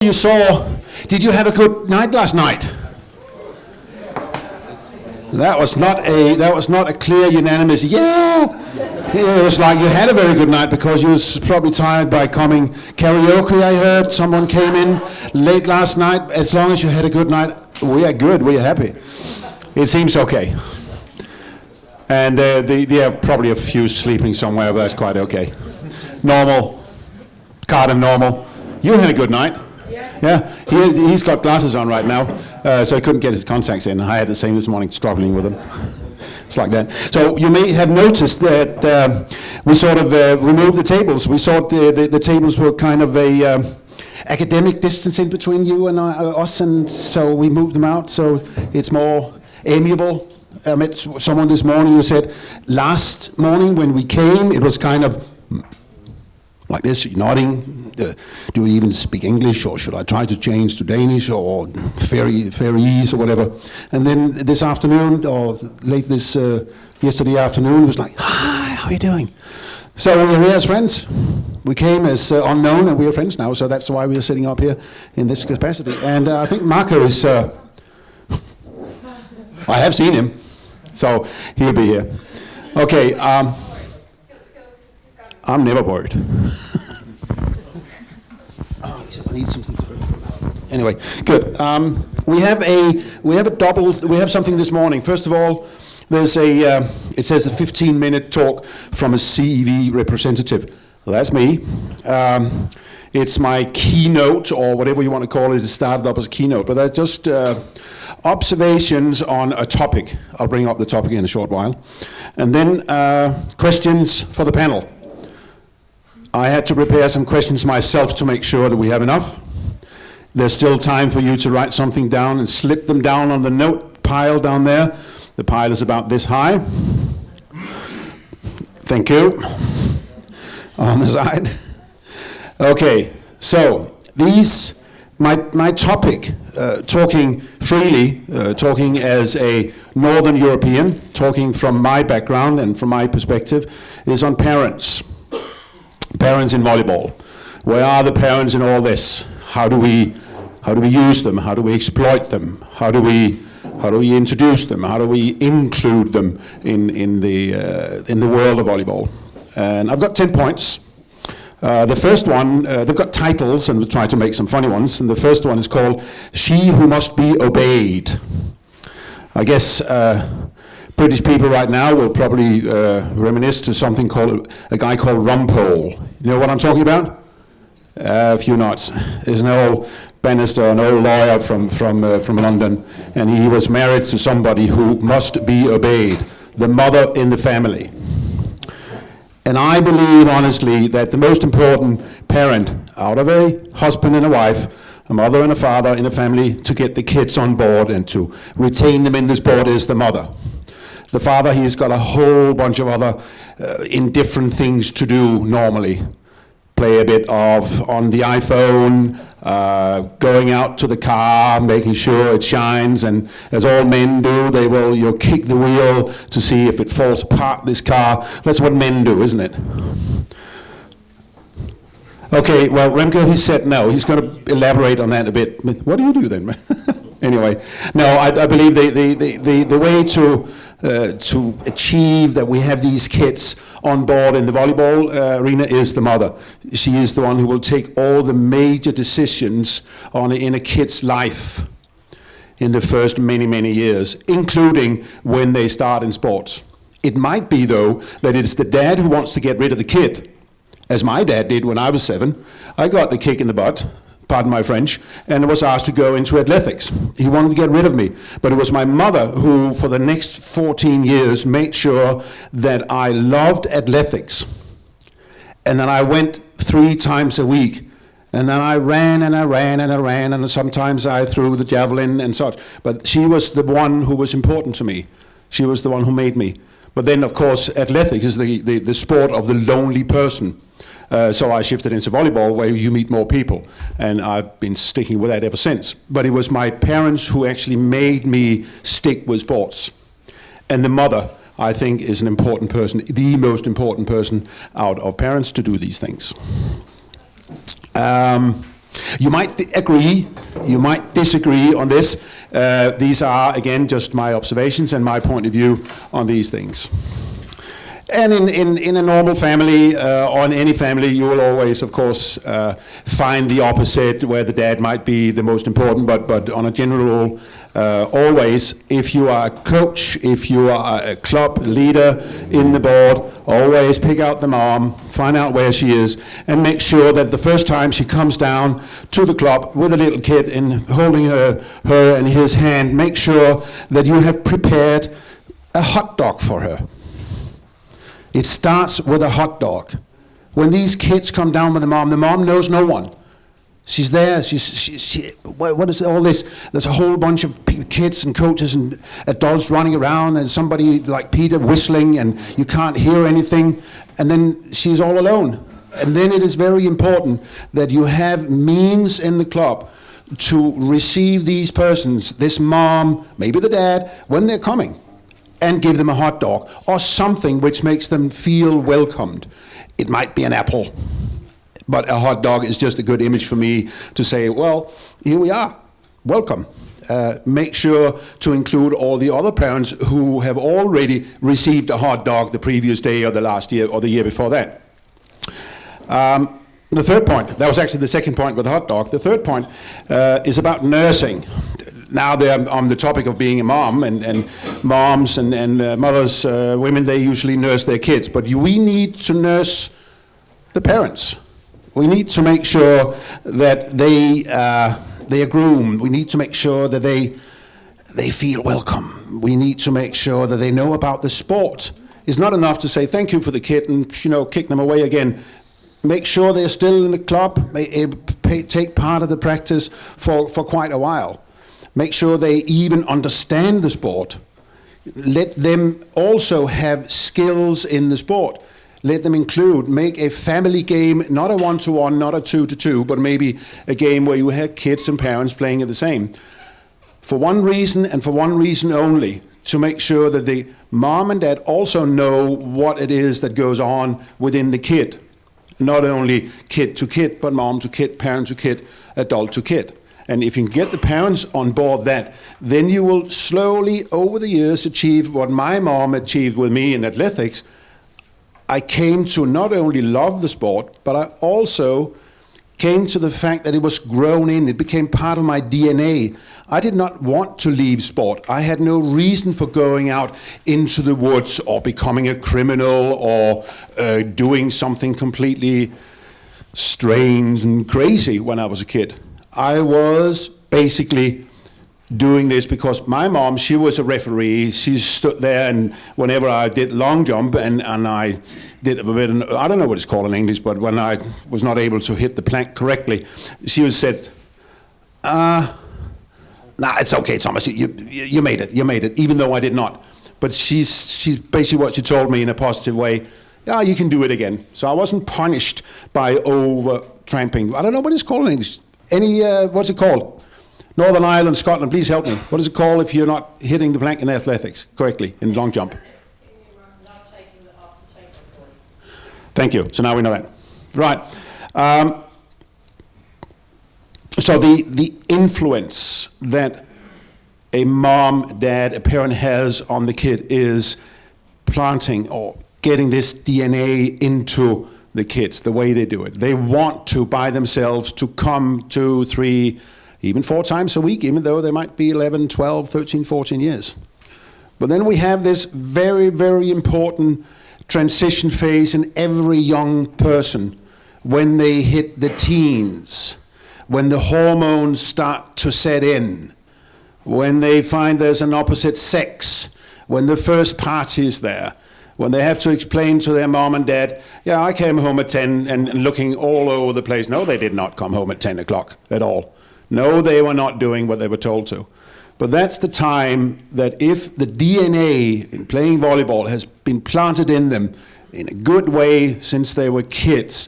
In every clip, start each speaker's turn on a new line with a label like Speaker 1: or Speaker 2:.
Speaker 1: You saw, did you have a good night last night? That was not a clear unanimous yeah. It was like you had a very good night because you was probably tired by coming karaoke. I heard someone came in late last night. As long as you had a good night, we are good, we are happy. It seems okay. And there are probably a few sleeping somewhere, but that's quite okay. Normal, kind of normal. You had a good night. Yeah, he's got glasses on right now, so he couldn't get his contacts in. I had the same this morning, struggling with them. It's like that. So you may have noticed that we sort of removed the tables. We thought the tables were kind of a academic distance in between you and us, and so we moved them out so it's more amiable. I met someone this morning who said, last morning when we came, it was kind of like this, nodding. Do you even speak English, or should I try to change to Danish, or Faroese, or whatever? And then this afternoon, or late this yesterday afternoon, it was like, hi, how are you doing? So we're here as friends. We came as unknown, and we are friends now, so that's why we are sitting up here in this capacity. And I think Marco is, I have seen him, so he'll be here. Okay, I'm never worried. I need something. Anyway, good. We have something this morning. First of all, there's it says a 15-minute talk from a CEV representative. Well, that's me. It's my keynote, or whatever you want to call it. It started up as a keynote, but they're just observations on a topic. I'll bring up the topic in a short while. And then questions for the panel. I had to prepare some questions myself to make sure that we have enough. There's still time for you to write something down and slip them down on the note pile down there. The pile is about this high. Thank you. On the side. Okay, so my topic, talking freely, talking as a Northern European, talking from my background and from my perspective, is on parents. Parents in volleyball. Where are the parents in all this? How do we use them? How do we exploit them? How do we introduce them? How do we include them in the world of volleyball? And I've got 10 points. The first one, they've got titles, and we'll try to make some funny ones. And the first one is called "She Who Must Be Obeyed." I guess British people right now will probably reminisce to something called a guy called Rumpole. You know what I'm talking about? A few knots. There's an old barrister, an old lawyer from London, and he was married to somebody who must be obeyed, the mother in the family. And I believe, honestly, that the most important parent out of a husband and a wife, a mother and a father in a family, to get the kids on board and to retain them in the sport is the mother. The father, he's got a whole bunch of other indifferent things to do normally. Play a bit of on the iPhone, going out to the car, making sure it shines, and as all men do, they will kick the wheel to see if it falls apart, this car. That's what men do, isn't it? Okay, well, Remco, he said no. He's going to elaborate on that a bit. What do you do then? Anyway, no, I believe the way to achieve that we have these kids on board in the volleyball arena is the mother. She is the one who will take all the major decisions in a kid's life in the first many years, including when they start in sports. It might be, though, that it's the dad who wants to get rid of the kid, as my dad did when I was 7. I got the kick in the butt, pardon my French, and was asked to go into athletics. He wanted to get rid of me, but it was my mother who, for the next 14 years, made sure that I loved athletics. And then I went 3 times a week, and then I ran, and sometimes I threw the javelin and such. But she was the one who was important to me. She was the one who made me. But then, of course, athletics is the sport of the lonely person. So I shifted into volleyball, where you meet more people, and I've been sticking with that ever since. But it was my parents who actually made me stick with sports. And the mother, I think, is an important person, the most important person out of parents to do these things. You might agree, you might disagree on this. These are, again, just my observations and my point of view on these things. And in a normal family, or in any family, you will always, of course, find the opposite, where the dad might be the most important, but on a general rule, always, if you are a coach, if you are a club leader in the board, always pick out the mom, find out where she is, and make sure that the first time she comes down to the club with a little kid and holding her and his hand, make sure that you have prepared a hot dog for her. It starts with a hot dog. When these kids come down with the mom knows no one. She's there, what is all this? There's a whole bunch of kids and coaches and adults running around, and somebody like Peter whistling, and you can't hear anything, and then she's all alone. And then it is very important that you have means in the club to receive these persons, this mom, maybe the dad, when they're coming, and give them a hot dog or something which makes them feel welcomed. It might be an apple, but a hot dog is just a good image for me to say, well, here we are, welcome. Make sure to include all the other parents who have already received a hot dog the previous day or the last year or the year before that. The third point, that was actually the second point with the hot dog. The third point is about nursing. Now they're on the topic of being a mom, and moms and mothers, women, they usually nurse their kids, but we need to nurse the parents. We need to make sure that they are groomed. We need to make sure that they feel welcome. We need to make sure that they know about the sport. It's not enough to say thank you for the kid and kick them away again. Make sure they're still in the club, take part of the practice for quite a while. Make sure they even understand the sport. Let them also have skills in the sport. Let them make a family game, not a one-to-one, not a two-to-two, but maybe a game where you have kids and parents playing at the same. For one reason and for one reason only, to make sure that the mom and dad also know what it is that goes on within the kid. Not only kid to kid, but mom to kid, parent to kid, adult to kid. And if you can get the parents on board that, then you will slowly, over the years, achieve what my mom achieved with me in athletics. I came to not only love the sport, but I also came to the fact that it was grown in. It became part of my DNA. I did not want to leave sport. I had no reason for going out into the woods or becoming a criminal or doing something completely strange and crazy when I was a kid. I was basically doing this because my mom, she was a referee. She stood there, and whenever I did long jump and I did a bit, I don't know what it's called in English, but when I was not able to hit the plank correctly, she said, nah, it's okay, Thomas, you made it, even though I did not. But she's basically what she told me in a positive way, yeah, you can do it again. So I wasn't punished by over-tramping. I don't know what it's called in English. What's it called? Northern Ireland, Scotland, please help me. What is it called if you're not hitting the plank in athletics correctly, in long jump? Thank you. So now we know that. Right. So the influence that a mom, dad, a parent has on the kid is planting or getting this DNA into the kids, the way they do it. They want to, by themselves, to come 2, 3, even 4 times a week, even though they might be 11, 12, 13, 14 years. But then we have this very, very important transition phase in every young person when they hit the teens, when the hormones start to set in, when they find there's an opposite sex, when the first party is there, when they have to explain to their mom and dad, yeah, I came home at 10 and looking all over the place. No, they did not come home at 10 o'clock at all. No, they were not doing what they were told to. But that's the time that if the DNA in playing volleyball has been planted in them in a good way since they were kids,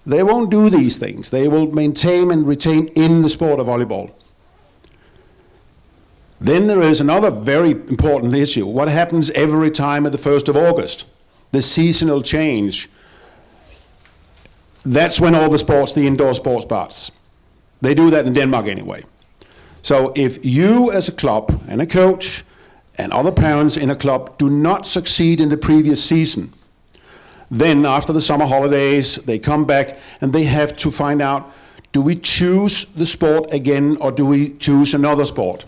Speaker 1: they won't do these things. They will maintain and retain in the sport of volleyball. Then there is another very important issue. What happens every time at the 1st of August? The seasonal change. That's when all the sports, the indoor sports starts. They do that in Denmark anyway. So if you as a club and a coach and other parents in a club do not succeed in the previous season, then after the summer holidays, they come back and they have to find out, do we choose the sport again or do we choose another sport?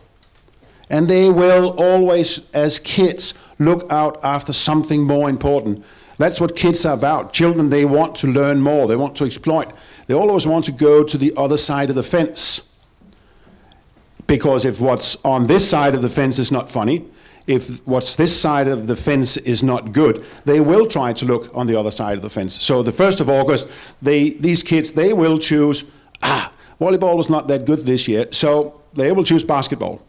Speaker 1: And they will always, as kids, look out after something more important. That's what kids are about. Children, they want to learn more. They want to exploit. They always want to go to the other side of the fence. Because if what's on this side of the fence is not funny, if what's this side of the fence is not good, they will try to look on the other side of the fence. So the 1st of August, these kids, they will choose, volleyball was not that good this year, so they will choose basketball.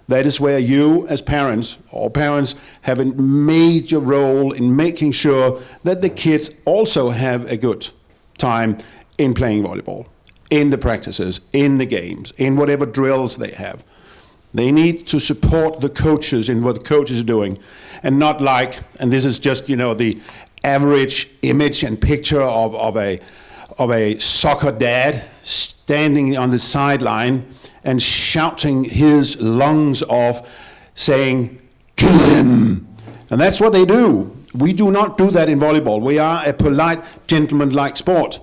Speaker 1: That is where you as parents, or parents, have a major role in making sure that the kids also have a good time in playing volleyball, in the practices, in the games, in whatever drills they have. They need to support the coaches in what the coaches are doing, and not like, and this is just, the average image and picture of a soccer dad standing on the sideline and shouting his lungs off, saying, "Kill him!" And that's what they do. We do not do that in volleyball. We are a polite, gentleman-like sport.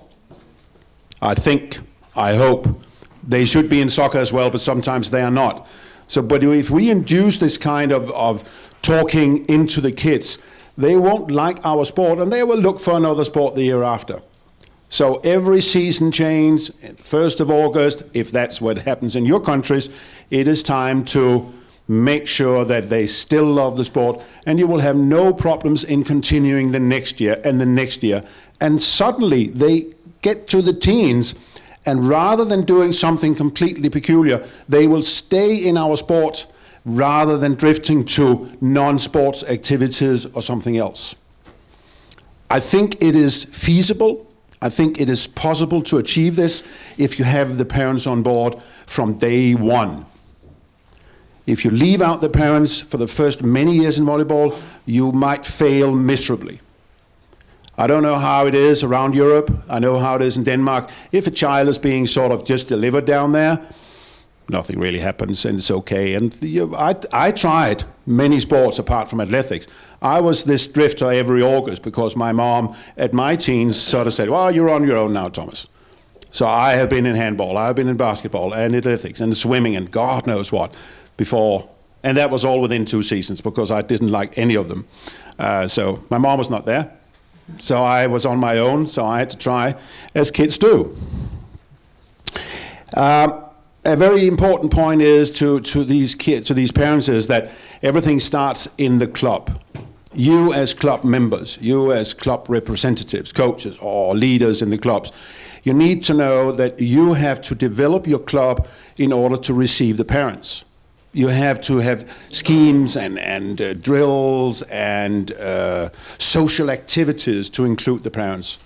Speaker 1: I think, I hope. They should be in soccer as well, but sometimes they are not. So, but if we induce this kind of talking into the kids, they won't like our sport and they will look for another sport the year after. So every season change, 1st of August, if that's what happens in your countries, it is time to make sure that they still love the sport, and you will have no problems in continuing the next year and the next year. And suddenly they get to the teens, and rather than doing something completely peculiar, they will stay in our sport rather than drifting to non-sports activities or something else. I think it is feasible. I think it is possible to achieve this if you have the parents on board from day one. If you leave out the parents for the first many years in volleyball, you might fail miserably. I don't know how it is around Europe. I know how it is in Denmark. If a child is being sort of just delivered down there, nothing really happens and it's okay. And I tried many sports apart from athletics. I was this drifter every August because my mom at my teens sort of said, "Well, you're on your own now, Thomas." So I have been in handball, I have been in basketball and athletics and swimming and God knows what before. And that was all within 2 seasons because I didn't like any of them. So my mom was not there. So I was on my own, so I had to try, as kids do. A very important point is to these kids, to these parents, is that everything starts in the club. You as club members, you as club representatives, coaches, or leaders in the clubs, you need to know that you have to develop your club in order to receive the parents. You have to have schemes and drills and social activities to include the parents.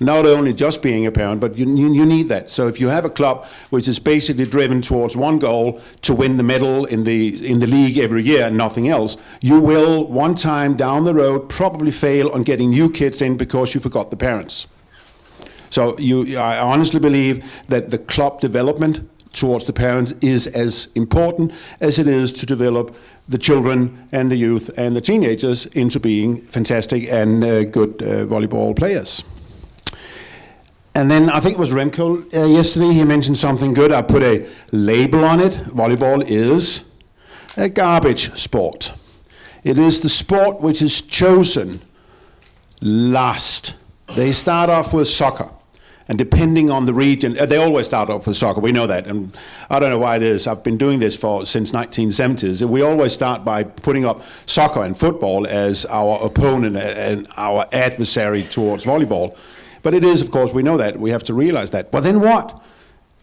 Speaker 1: Not only just being a parent, but you need that. So if you have a club which is basically driven towards one goal, to win the medal in the league every year and nothing else, you will one time down the road probably fail on getting new kids in because you forgot the parents. So I honestly believe that the club development towards the parents is as important as it is to develop the children and the youth and the teenagers into being fantastic and good volleyball players. And then I think it was Remco yesterday, he mentioned something good. I put a label on it. Volleyball is a garbage sport. It is the sport which is chosen last. They start off with soccer. And depending on the region, they always start off with soccer, we know that. And I don't know why it is, I've been doing this since 1970s. We always start by putting up soccer and football as our opponent and our adversary towards volleyball. But it is, of course, we know that, we have to realize that. But then what?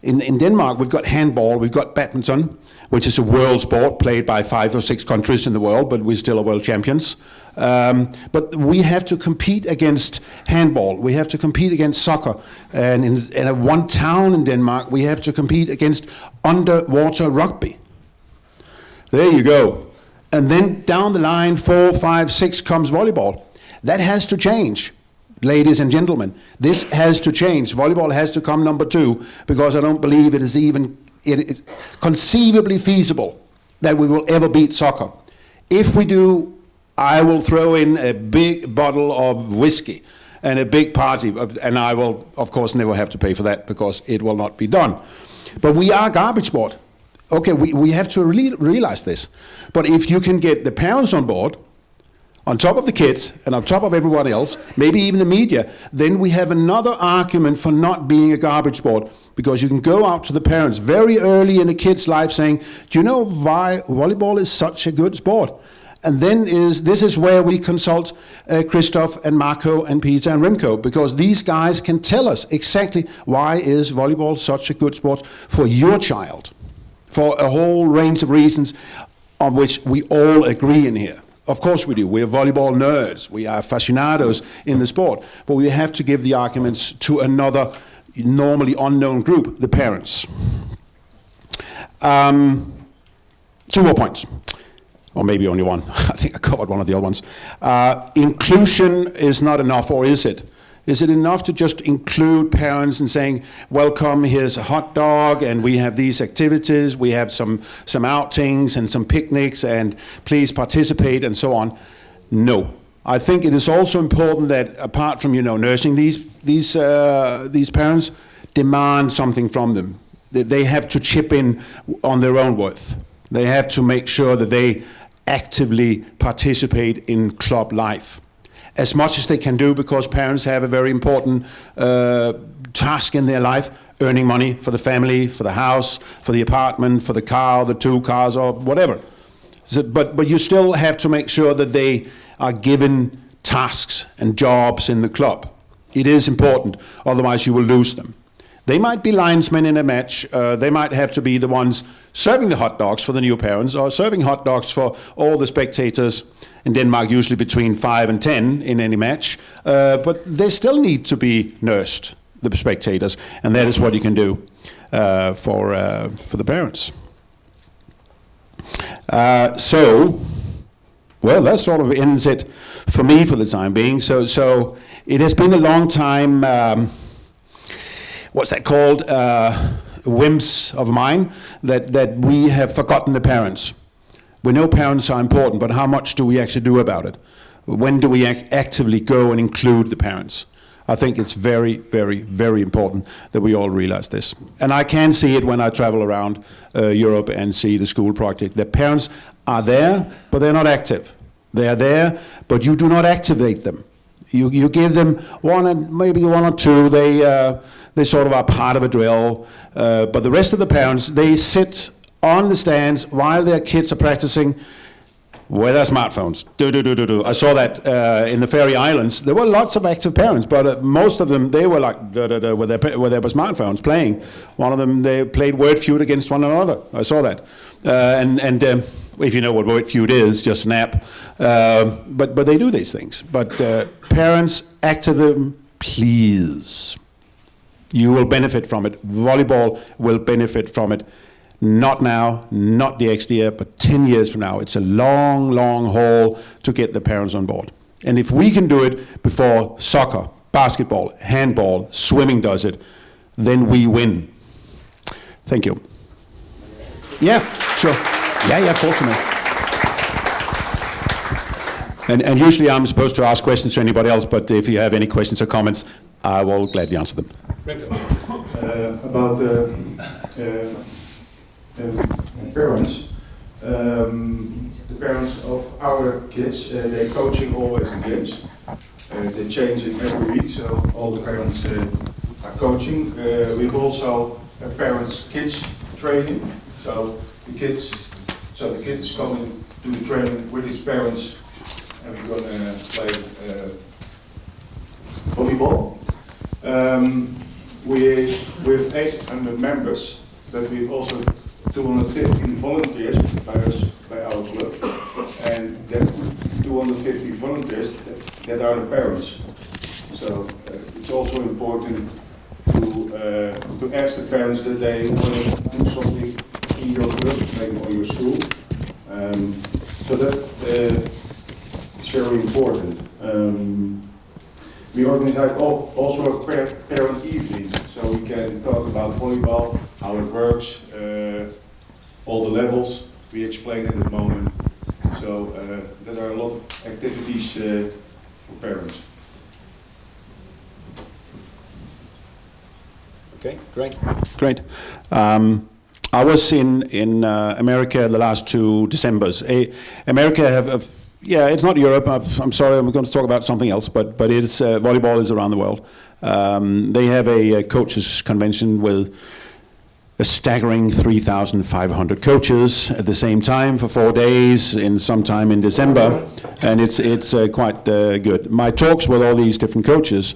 Speaker 1: In Denmark, we've got handball, we've got badminton, which is a world sport played by 5 or 6 countries in the world, but we still are world champions. But we have to compete against handball, we have to compete against soccer. And in one town in Denmark, we have to compete against underwater rugby. There you go. And then down the line, 4, 5, 6 comes volleyball. That has to change. ladies and gentlemen, this has to change. Volleyball has to come number 2, because I don't believe it is conceivably feasible that we will ever beat soccer. If we do, I will throw in a big bottle of whiskey and a big party, and I will, of course, never have to pay for that, because it will not be done. But we are a garbage sport. Okay, we have to realize this. But if you can get the parents on board, on top of the kids and on top of everyone else, maybe even the media, then we have another argument for not being a garbage sport, because you can go out to the parents very early in a kid's life saying, do you know why volleyball is such a good sport? And then this is where we consult Christoph and Marco and Peter and Remco, because these guys can tell us exactly why is volleyball such a good sport for your child, for a whole range of reasons on which we all agree in here. Of course we do. We're volleyball nerds. We are aficionados in the sport. But we have to give the arguments to another normally unknown group, the parents. 2 more points. Or maybe only one. I think I covered one of the other ones. Inclusion is not enough, or is it? Is it enough to just include parents and saying, welcome, here's a hot dog, and we have these activities, we have some outings and some picnics, and please participate, and so on? No. I think it is also important that, apart from, nursing these parents, demand something from them. They have to chip in on their own worth. They have to make sure that they actively participate in club life as much as they can do, because parents have a very important task in their life, earning money for the family, for the house, for the apartment, for the car, the 2 cars, or whatever. So, but you still have to make sure that they are given tasks and jobs in the club. It is important, otherwise you will lose them. They might be linesmen in a match. They might have to be the ones serving the hot dogs for the new parents, or serving hot dogs for all the spectators. In Denmark, usually between 5 and 10 in any match. But they still need to be nursed, the spectators. And that is what you can do for the parents. Well, that sort of ends it for me for the time being. So it has been a long time... what's that called, whims of mine, that we have forgotten the parents. We know parents are important, but how much do we actually do about it? When do we actively go and include the parents? I think it's very, very, very important that we all realize this. And I can see it when I travel around Europe and see the school project. The parents are there, but they're not active. They are there, but you do not activate them. You give them one and maybe 1 or 2. They sort of are part of a drill. But the rest of the parents, they sit on the stands while their kids are practicing with their smartphones. I saw that in the Faroe Islands. There were lots of active parents, but most of them, they were like with their smartphones playing. One of them, they played Word Feud against one another. I saw that. If you know what Word Feud is, just snap. But they do these things. But parents, active them, please. You will benefit from it. Volleyball will benefit from it. Not now, not the next year, but 10 years from now. It's a long, long haul to get the parents on board. And if we can do it before soccer, basketball, handball, swimming does it, then we win. Thank you. Yeah, sure. Yeah, fortunately. And usually I'm supposed to ask questions to anybody else, but if you have any questions or comments, I will gladly answer them.
Speaker 2: About parents. The parents of our kids, they're coaching always in games. They change it every week, so all the parents are coaching. We've also a parents-kids training, so the kid is coming to the training with his parents, and we're going to play volleyball. We have 800 members, but we've also 250 volunteers by our club, and that 250 volunteers that are the parents. So it's also important to ask the parents that they want to do something in your club, maybe on your school. So that is very important. We organize organize also a parent evening, so we can talk about volleyball, how it works, all the levels we explain at the moment. So there are a lot of activities for parents.
Speaker 1: Okay, great. I was in America the last 2 Decembers. America have yeah, it's not Europe. I'm sorry, I'm going to talk about something else, but it's volleyball is around the world. They have a coaches convention with a staggering 3,500 coaches at the same time for 4 days in sometime in December, and it's quite good. My talks with all these different coaches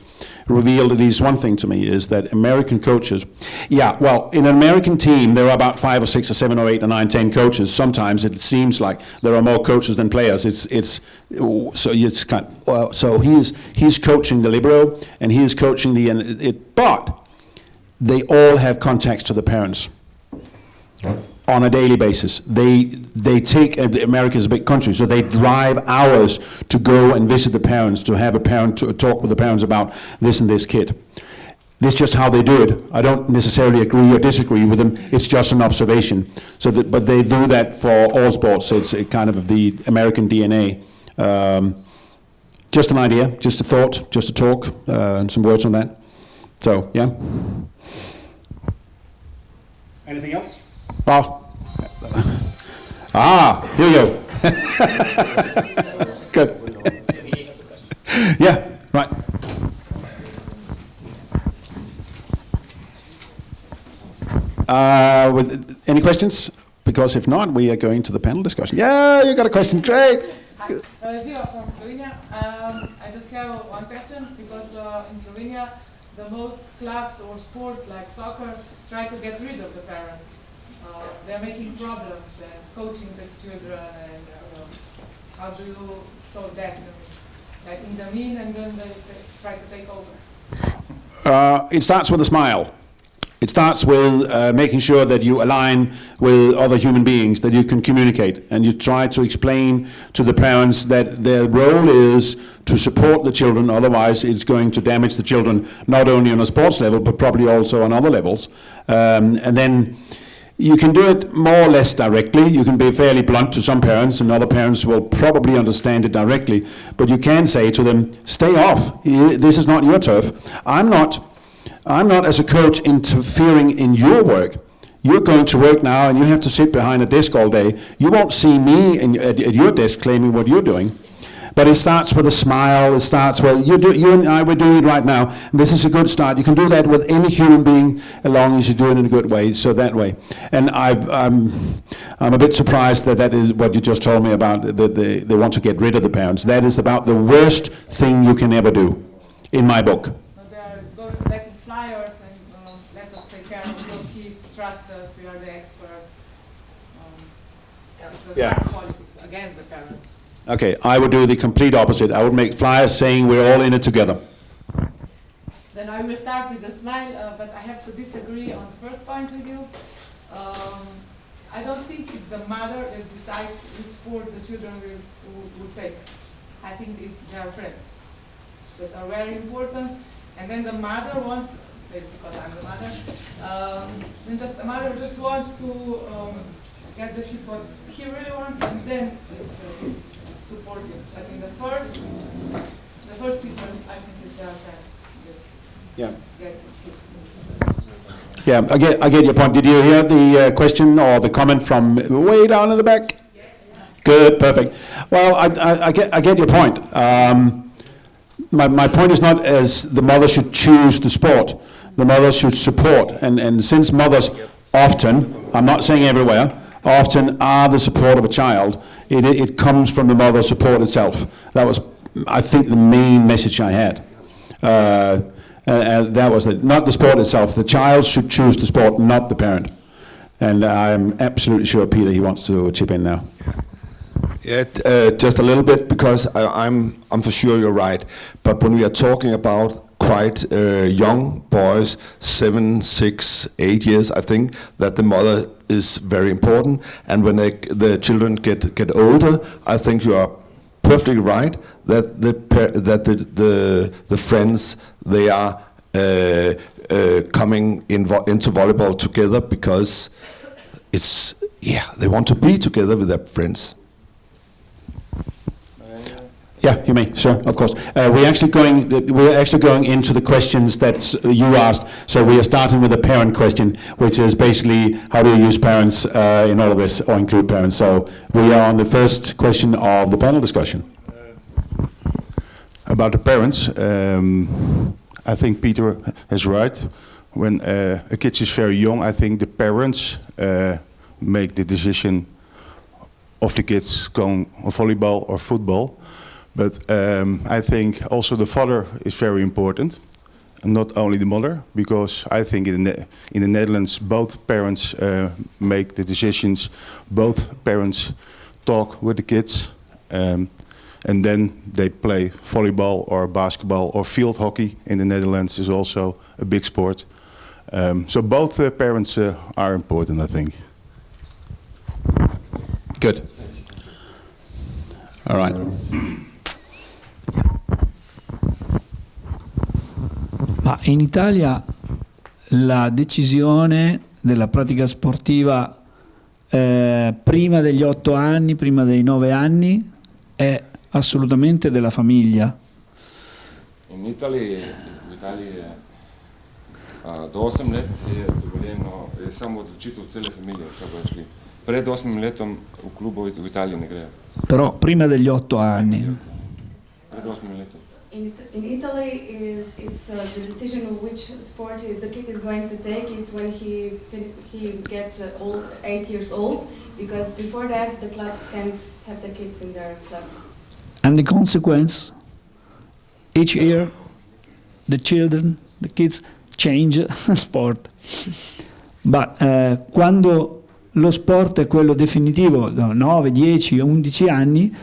Speaker 1: revealed at least one thing to me, is that American coaches, yeah, well, in an American team there are about 5 or 6 or 7 or 8 or 9, 10 coaches. Sometimes it seems like there are more coaches than players. So he's coaching the libero and he is coaching but they all have contacts to the parents on a daily basis. They take, America is a big country, so they drive hours to go and visit the parents, to have a parent to talk with the parents about this and this kid. This is just how they do it. I don't necessarily agree or disagree with them. It's just an observation. But they do that for all sports. It's kind of the American DNA. Just an idea, just a thought, just a talk, and some words on that. So, yeah. Anything else? Here we go. Good. Yeah, right. With any questions? Because if not, we are going to the panel discussion. Yeah, you got a question. Great.
Speaker 3: Gio from Slovenia. I just have one question, because in Slovenia, the most clubs or sports like soccer try to get rid of the parents. They're making problems and coaching the children, and how do you solve that? Like in the mean, and then they try to take over.
Speaker 1: It starts with a smile. It starts with making sure that you align with other human beings, that you can communicate, and you try to explain to the parents that their role is to support the children, otherwise it's going to damage the children, not only on a sports level, but probably also on other levels. And then you can do it more or less directly. You can be fairly blunt to some parents, and other parents will probably understand it directly. But you can say to them, stay off. This is not your turf. I'm not as a coach interfering in your work. You're going to work now and you have to sit behind a desk all day. You won't see me at your desk claiming what you're doing. But it starts with a smile. It starts with, you and I, we're doing it right now. And this is a good start. You can do that with any human being as long as you do it in a good way, so that way. And I'm a bit surprised that is what you just told me about, that they want to get rid of the parents. That is about the worst thing you can ever do, in my book.
Speaker 3: Letting flyers and let us take care of your kids, trust us, we are the experts.
Speaker 1: Yeah.
Speaker 3: Politics against the parents.
Speaker 1: Okay, I would do the complete opposite. I would make flyers saying we're all in it together.
Speaker 3: Then I will start with a smile, but I have to disagree on the first point with you. I don't think it's the mother that decides which sport the children will take. I think they are friends that are very important. And then the mother wants, maybe because I'm the mother, then just the mother just wants to get the kid what he really wants, and then it's supportive. But in the first people, I think they are friends.
Speaker 1: Yeah.
Speaker 3: Get
Speaker 1: Yeah, I get your point. Did you hear the question or the comment from way down in the back?
Speaker 3: Yeah.
Speaker 1: Good, perfect. Well, I get your point. My point is not as the mother should choose the sport. The mother should support. And since mothers often, I'm not saying everywhere, often are the support of a child, it comes from the mother's support itself. That was, I think, the main message I had. That was it. Not the sport itself. The child should choose the sport, not the parent. And I'm absolutely sure Peter, he wants to chip in now.
Speaker 4: Yeah, just a little bit, because I'm for sure you're right. But when we are talking about quite young boys, 7, 6, 8 years, I think that the mother is very important. And when the children get older, I think you are perfectly right that the friends, they are coming into volleyball together because they want to be together with their friends.
Speaker 1: Yeah, you may, sure, of course. We're actually going into the questions that you asked. So we are starting with a parent question, which is basically how do you use parents in all of this, or include parents. So we are on the first question of the panel discussion.
Speaker 2: About the parents, I think Peter is right. When a kid is very young, I think the parents make the decision of the kids going on volleyball or football. But I think also the father is very important, and not only the mother, because I think in the Netherlands both parents make the decisions, both parents talk with the kids, and then they play volleyball or basketball or field hockey in the Netherlands is also a big sport. So both parents are important, I think.
Speaker 1: Good. All right.
Speaker 5: Ma in Italia la decisione della pratica sportiva prima degli 8 anni, prima dei 9 anni, è assolutamente della famiglia.
Speaker 6: In Italia do 8 let je dovoljeno samo odločitev cele familije, kako rečli. Pred 8 letom v klubu v Italiji ne grejo.
Speaker 5: Però prima degli 8 anni.
Speaker 6: Pred 8 letom.
Speaker 7: In Italy, it's the decision of which sport the kid is going to take is when he gets 8 years old, because before that the clubs can't have the kids in their clubs.
Speaker 5: And the consequence, each year, the kids change sport. But quando lo sport è quello definitivo, 9, 10, 11 anni,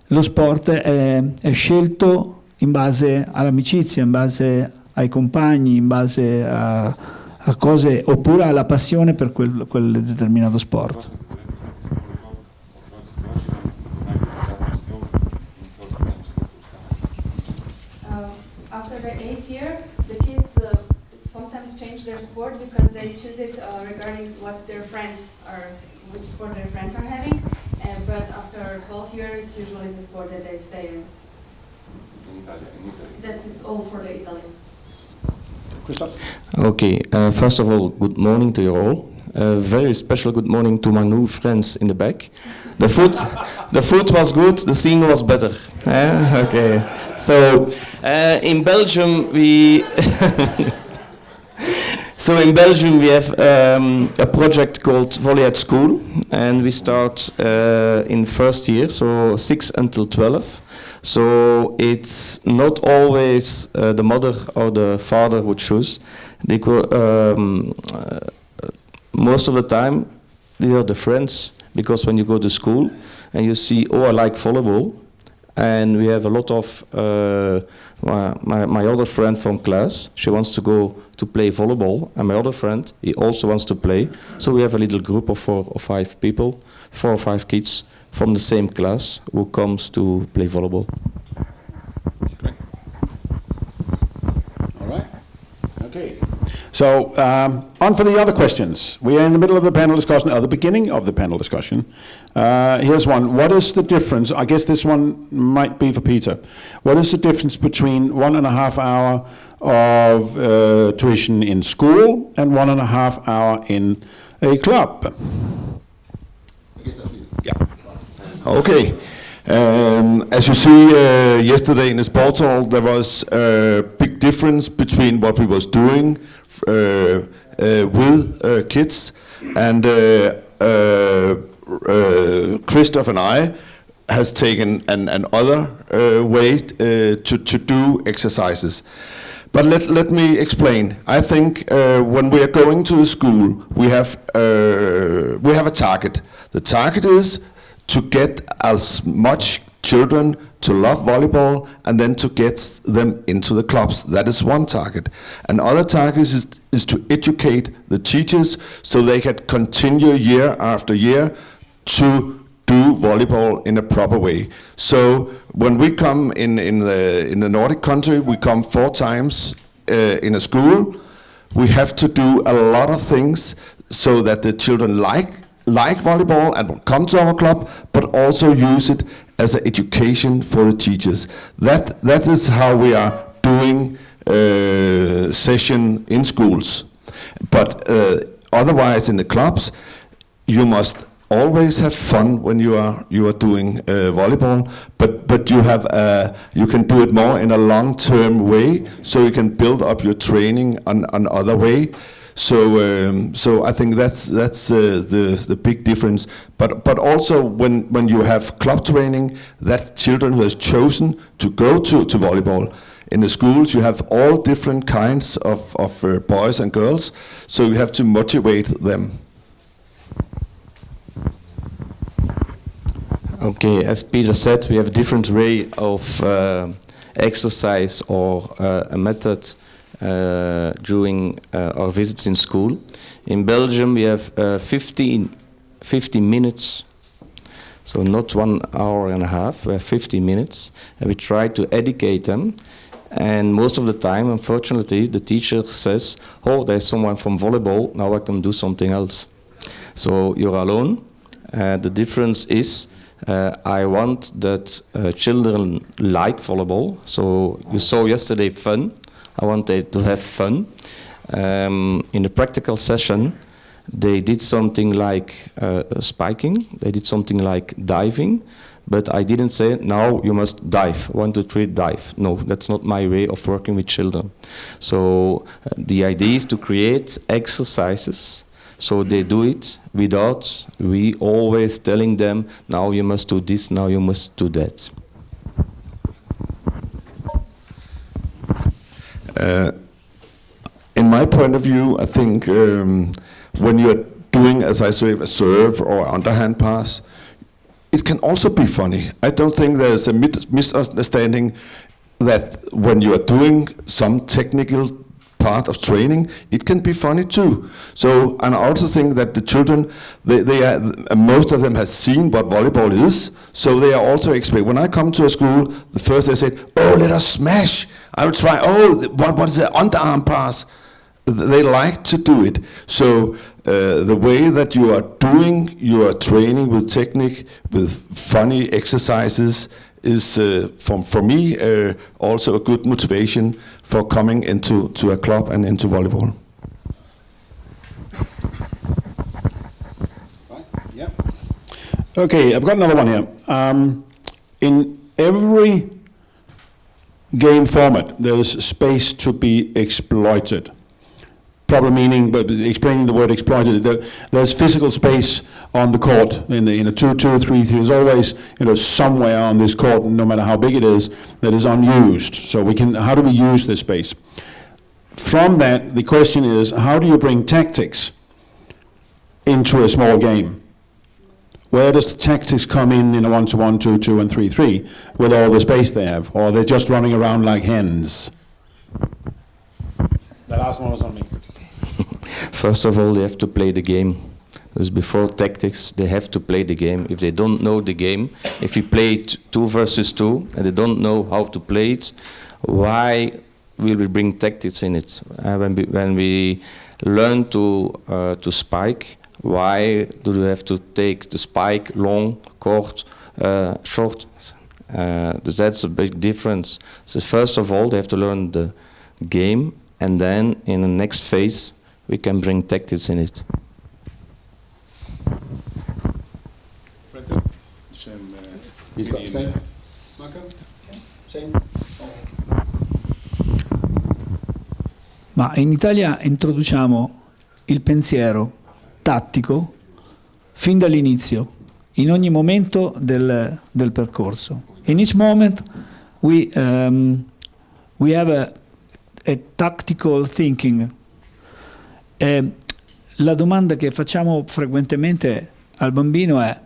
Speaker 5: lo sport è scelto in base all'amicizia, in base ai compagni, in base a cose, oppure alla passione per quel determinato sport.
Speaker 7: After the 8th year, the kids sometimes change their sport because they choose it regarding what their friends are, which sport their friends are having. But after 12 years, it's usually the sport that they stay in. That's it's all for the Italy.
Speaker 8: Okay, first of all, good morning to you all. Very special good morning to my new friends in the back. The food was good, the singing was better. Okay, so in Belgium we have a project called Volley at School, and we start in first year, so 6 until 12. So it's not always the mother or the father who choose. Most of the time, they are the friends, because when you go to school and you see, oh, I like volleyball, and we have a lot of my other friend from class, she wants to go to play volleyball, and my other friend, he also wants to play. So we have a little group of 4 or 5 people, 4 or 5 kids from the same class who comes to play volleyball.
Speaker 1: All right. Okay. So on for the other questions. We are in the middle of the panel discussion, or the beginning of the panel discussion. Here's one. What is the difference? I guess this one might be for Peter. What is the difference between 1.5 hour of tuition in school and 1.5 hour in a club? I guess that's me. Yeah.
Speaker 4: Okay. As you see yesterday in the sports hall, there was a big difference between what we was doing with kids, and Christoph and I has taken another way to do exercises. But let me explain. I think when we are going to the school, we have a target. The target is to get as much children to love volleyball, and then to get them into the clubs. That is one target. Another target is to educate the teachers so they can continue year after year to do volleyball in a proper way. So when we come in the Nordic country, we come 4 times in a school. We have to do a lot of things so that the children like volleyball and will come to our club, but also use it as an education for the teachers. That is how we are doing session in schools. But otherwise in the clubs, you must always have fun when you are doing volleyball, but you can do it more in a long-term way, so you can build up your training on other way. So I think that's the big difference. But also when you have club training, that's children who has chosen to go to volleyball. In the schools, you have all different kinds of boys and girls, so you have to motivate them.
Speaker 8: Okay, as Peter said, we have a different way of exercise or a method during our visits in school. In Belgium, we have 50 minutes, so not 1 hour and a half, we have 50 minutes, and we try to educate them. And most of the time, unfortunately, the teacher says, oh, there's someone from volleyball, now I can do something else. So you're alone. The difference is, I want that children like volleyball. So you saw yesterday fun. I want them to have fun. In the practical session, they did something like spiking. They did something like diving. But I didn't say, now you must dive, 1, 2, 3, dive. No, that's not my way of working with children. So the idea is to create exercises so they do it without we always telling them, now you must do this, now you must do that.
Speaker 4: In my point of view, I think when you're doing, as I say, a serve or underhand pass, it can also be funny. I don't think there's a misunderstanding that when you are doing some technical part of training, it can be funny too. So, and I also think that the children, they are, most of them have seen what volleyball is, so they are also expect. When I come to a school, the first they say, oh, let us smash. I will try, oh, what is the underarm pass? They like to do it. So the way that you are doing your training with technique, with funny exercises, is for me also a good motivation for coming into a club and into volleyball.
Speaker 1: Right. Yeah. Okay, I've got another one here. In every game format, there's space to be exploited. Proper meaning, but explaining the word exploited, there's physical space on the court in a 2-2, 3-3. There's always, somewhere on this court, no matter how big it is, that is unused. So how do we use this space? From that, the question is, how do you bring tactics into a small game? Where does the tactics come in a 1-to-1, 2-2, and 3-3 with all the space they have? Or are they just running around like hens? The last one was on me.
Speaker 8: First of all, they have to play the game. Because before tactics, they have to play the game. If they don't know the game, if we play 2 versus 2 and they don't know how to play it, why will we bring tactics in it? When we learn to spike, why do we have to take the spike long, short? That's a big difference. So first of all, they have to learn the game, and then in the next phase, we can bring tactics in it.
Speaker 1: Same. Marco? Same.
Speaker 5: Ma in Italia introduciamo il pensiero tattico fin dall'inizio, in ogni momento del percorso. In each moment we have a tactical thinking. La domanda che facciamo frequentemente al bambino è: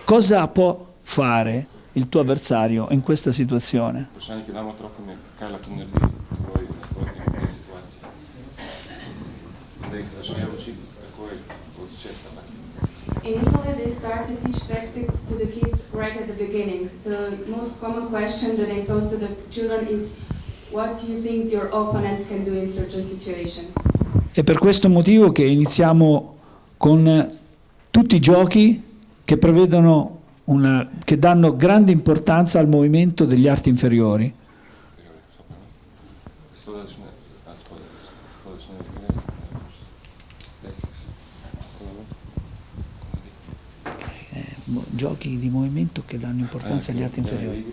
Speaker 5: cosa può fare il tuo avversario in questa situazione?
Speaker 7: In Italy, they start to teach tactics to the kids right at the beginning. The most common question that they pose to the children is, what do you think your opponent can do in certain situation?
Speaker 5: È per questo motivo che iniziamo con tutti i giochi che prevedono che danno grande importanza al movimento degli arti inferiori. Giochi di movimento che danno importanza agli arti inferiori.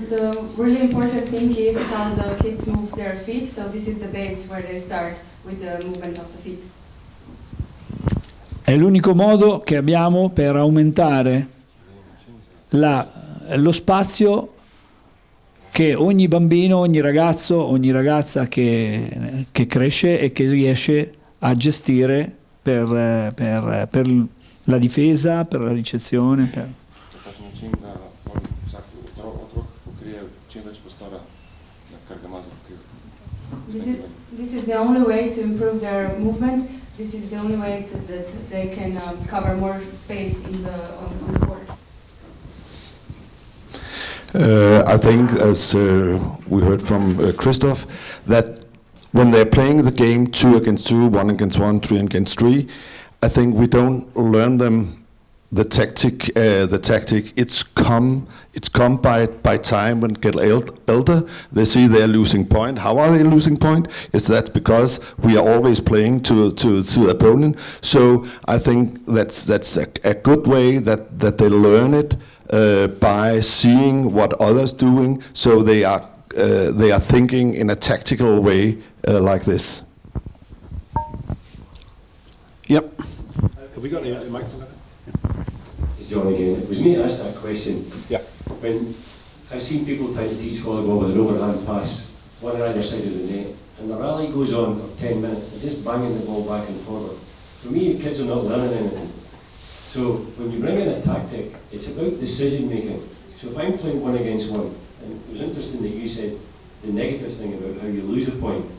Speaker 7: The really important thing is how the kids move their feet, so this is the base where they start with the movement of the feet.
Speaker 5: È l'unico modo che abbiamo per aumentare lo spazio che ogni bambino, ogni ragazzo, ogni ragazza che cresce e che riesce a gestire per la difesa, per la ricezione.
Speaker 7: This is the only way to improve their movement. This is the only way that they can cover more space on the court.
Speaker 4: I think, as we heard from Christoph, that when they're playing the game 2 against 2, 1 against 1, 3 against 3, I think we don't learn them the tactic. It's come by time when they get elder. They see they're losing point. How are they losing point? Is that because we are always playing to the opponent? So I think that's a good way that they learn it by seeing what others doing. So they are thinking in a tactical way like this.
Speaker 1: Yep. Have we got a microphone?
Speaker 9: It's John again. It was me that asked that question.
Speaker 1: Yeah.
Speaker 9: When I've seen people trying to teach volleyball with an overhand pass, one on either side of the net, and the rally goes on for 10 minutes, they're just banging the ball back and forward. For me, kids are not learning anything. So when you bring in a tactic, it's about decision making. So if I'm playing 1 against 1, and it was interesting that you said the negative thing about how you lose a point,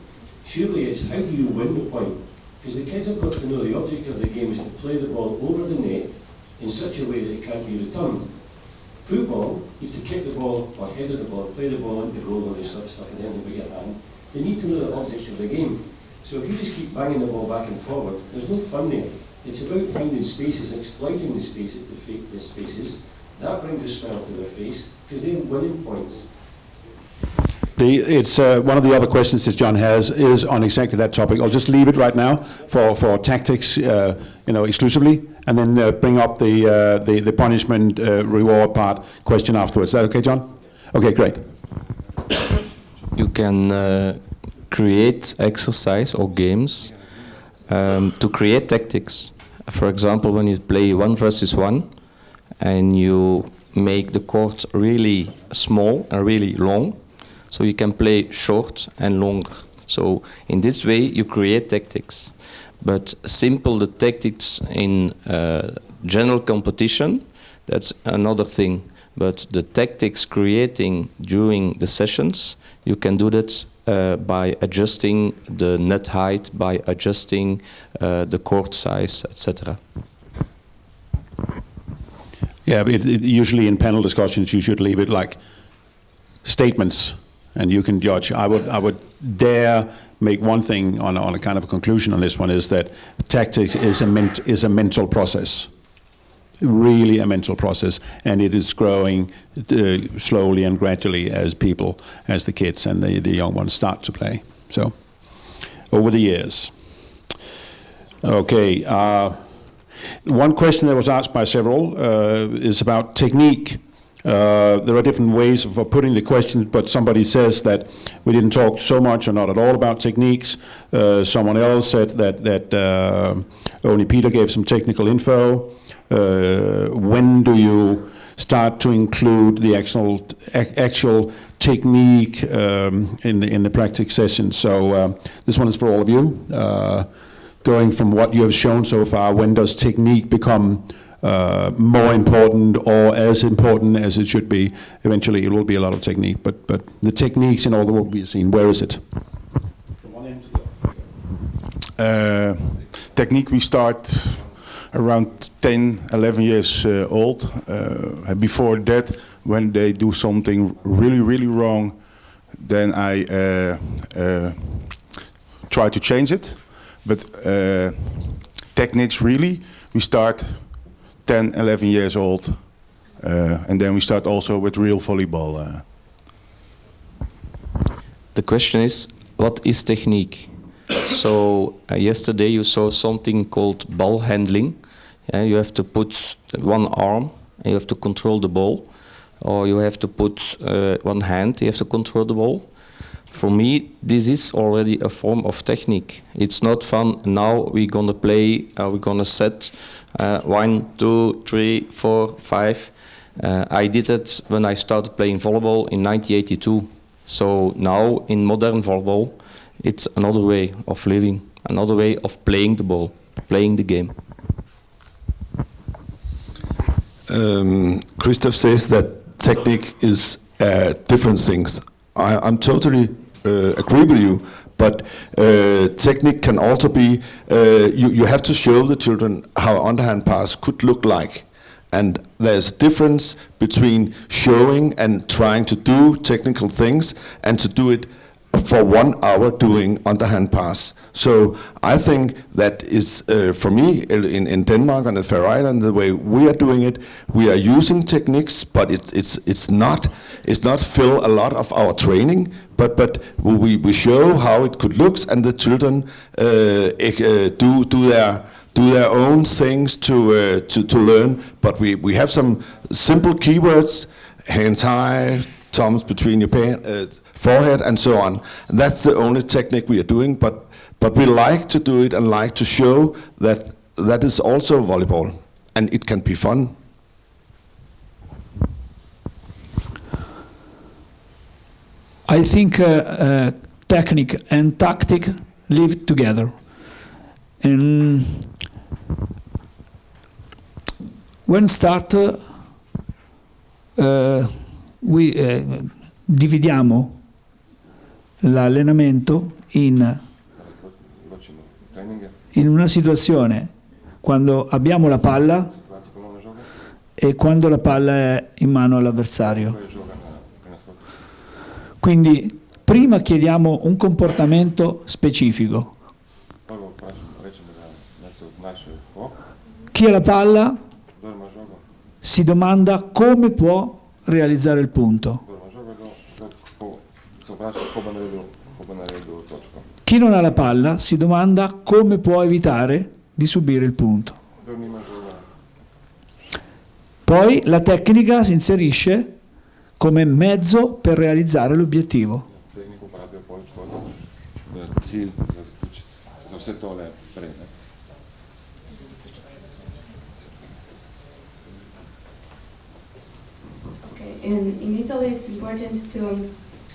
Speaker 9: surely it's how do you win the point? Because the kids have got to know the object of the game is to play the ball over the net in such a way that it can't be returned. Football, you have to kick the ball or header the ball, play the ball into the goal or just sort of stuff it in with your hand. They need to know the object of the game. So if you just keep banging the ball back and forward, there's no fun there. It's about finding spaces, exploiting the spaces. That brings a smile to their face because they're winning points.
Speaker 1: It's one of the other questions that John has is on exactly that topic. I'll just leave it right now for tactics, exclusively, and then bring up the punishment reward part question afterwards. Is that okay, John? Okay, great.
Speaker 8: You can create exercise or games to create tactics. For example, when you play 1 versus 1 and you make the court really small and really long, so you can play short and longer. So in this way you create tactics. But the tactics in general competition, that's another thing. But the tactics creating during the sessions, you can do that by adjusting the net height, by adjusting the court size, etc.
Speaker 1: Yeah, but usually in panel discussions you should leave it like statements, and you can judge. I would dare make one thing on a kind of a conclusion on this one, is that tactics is a mental process, really a mental process, and it is growing slowly and gradually as the kids and the young ones start to play. So over the years. Okay. One question that was asked by several is about technique. There are different ways of putting the question, but somebody says that we didn't talk so much or not at all about techniques. Someone else said that only Peter gave some technical info. When do you start to include the actual technique in the practice session? So this one is for all of you. Going from what you have shown so far, when does technique become more important or as important as it should be? Eventually it will be a lot of technique, but the techniques in all the work we have seen, where is it?
Speaker 10: From one end to the other.
Speaker 2: technique we start around 10, 11 years old. Before that, when they do something really, really wrong, then I try to change it. But techniques really, we start 10, 11 years old. And then we start also with real volleyball.
Speaker 8: The question is, what is technique? So yesterday you saw something called ball handling. You have to put one arm and you have to control the ball. Or you have to put one hand, you have to control the ball. For me, this is already a form of technique. It's not fun, now we're gonna play, we're gonna set 1, 2, 3, 4, 5. I did it when I started playing volleyball in 1982. So now in modern volleyball, it's another way of living, another way of playing the ball, playing the game.
Speaker 4: Christoph says that technique is different things. I'm totally agree with you, but technique can also be, you have to show the children how underhand pass could look like. And there's a difference between showing and trying to do technical things and to do it for 1 hour doing underhand pass. So I think that is, for me, in Denmark and the Faroe Islands, the way we are doing it, we are using techniques, but it's not fill a lot of our training, but we show how it could look, and the children do their own things to learn. But we have some simple keywords: hands high, thumbs between your forehead, and so on. And that's the only technique we are doing. But we like to do it and like to show that is also volleyball, and it can be fun.
Speaker 5: I think technique and tactic live together. And when start, dividiamo l'allenamento in una situazione quando abbiamo la palla e quando la palla è in mano all'avversario. Quindi prima chiediamo un comportamento specifico. Chi ha la palla si domanda come può realizzare il punto. Chi non ha la palla si domanda come può evitare di subire il punto. Poi la tecnica si inserisce come mezzo per realizzare l'obiettivo.
Speaker 7: In Italy, it's important to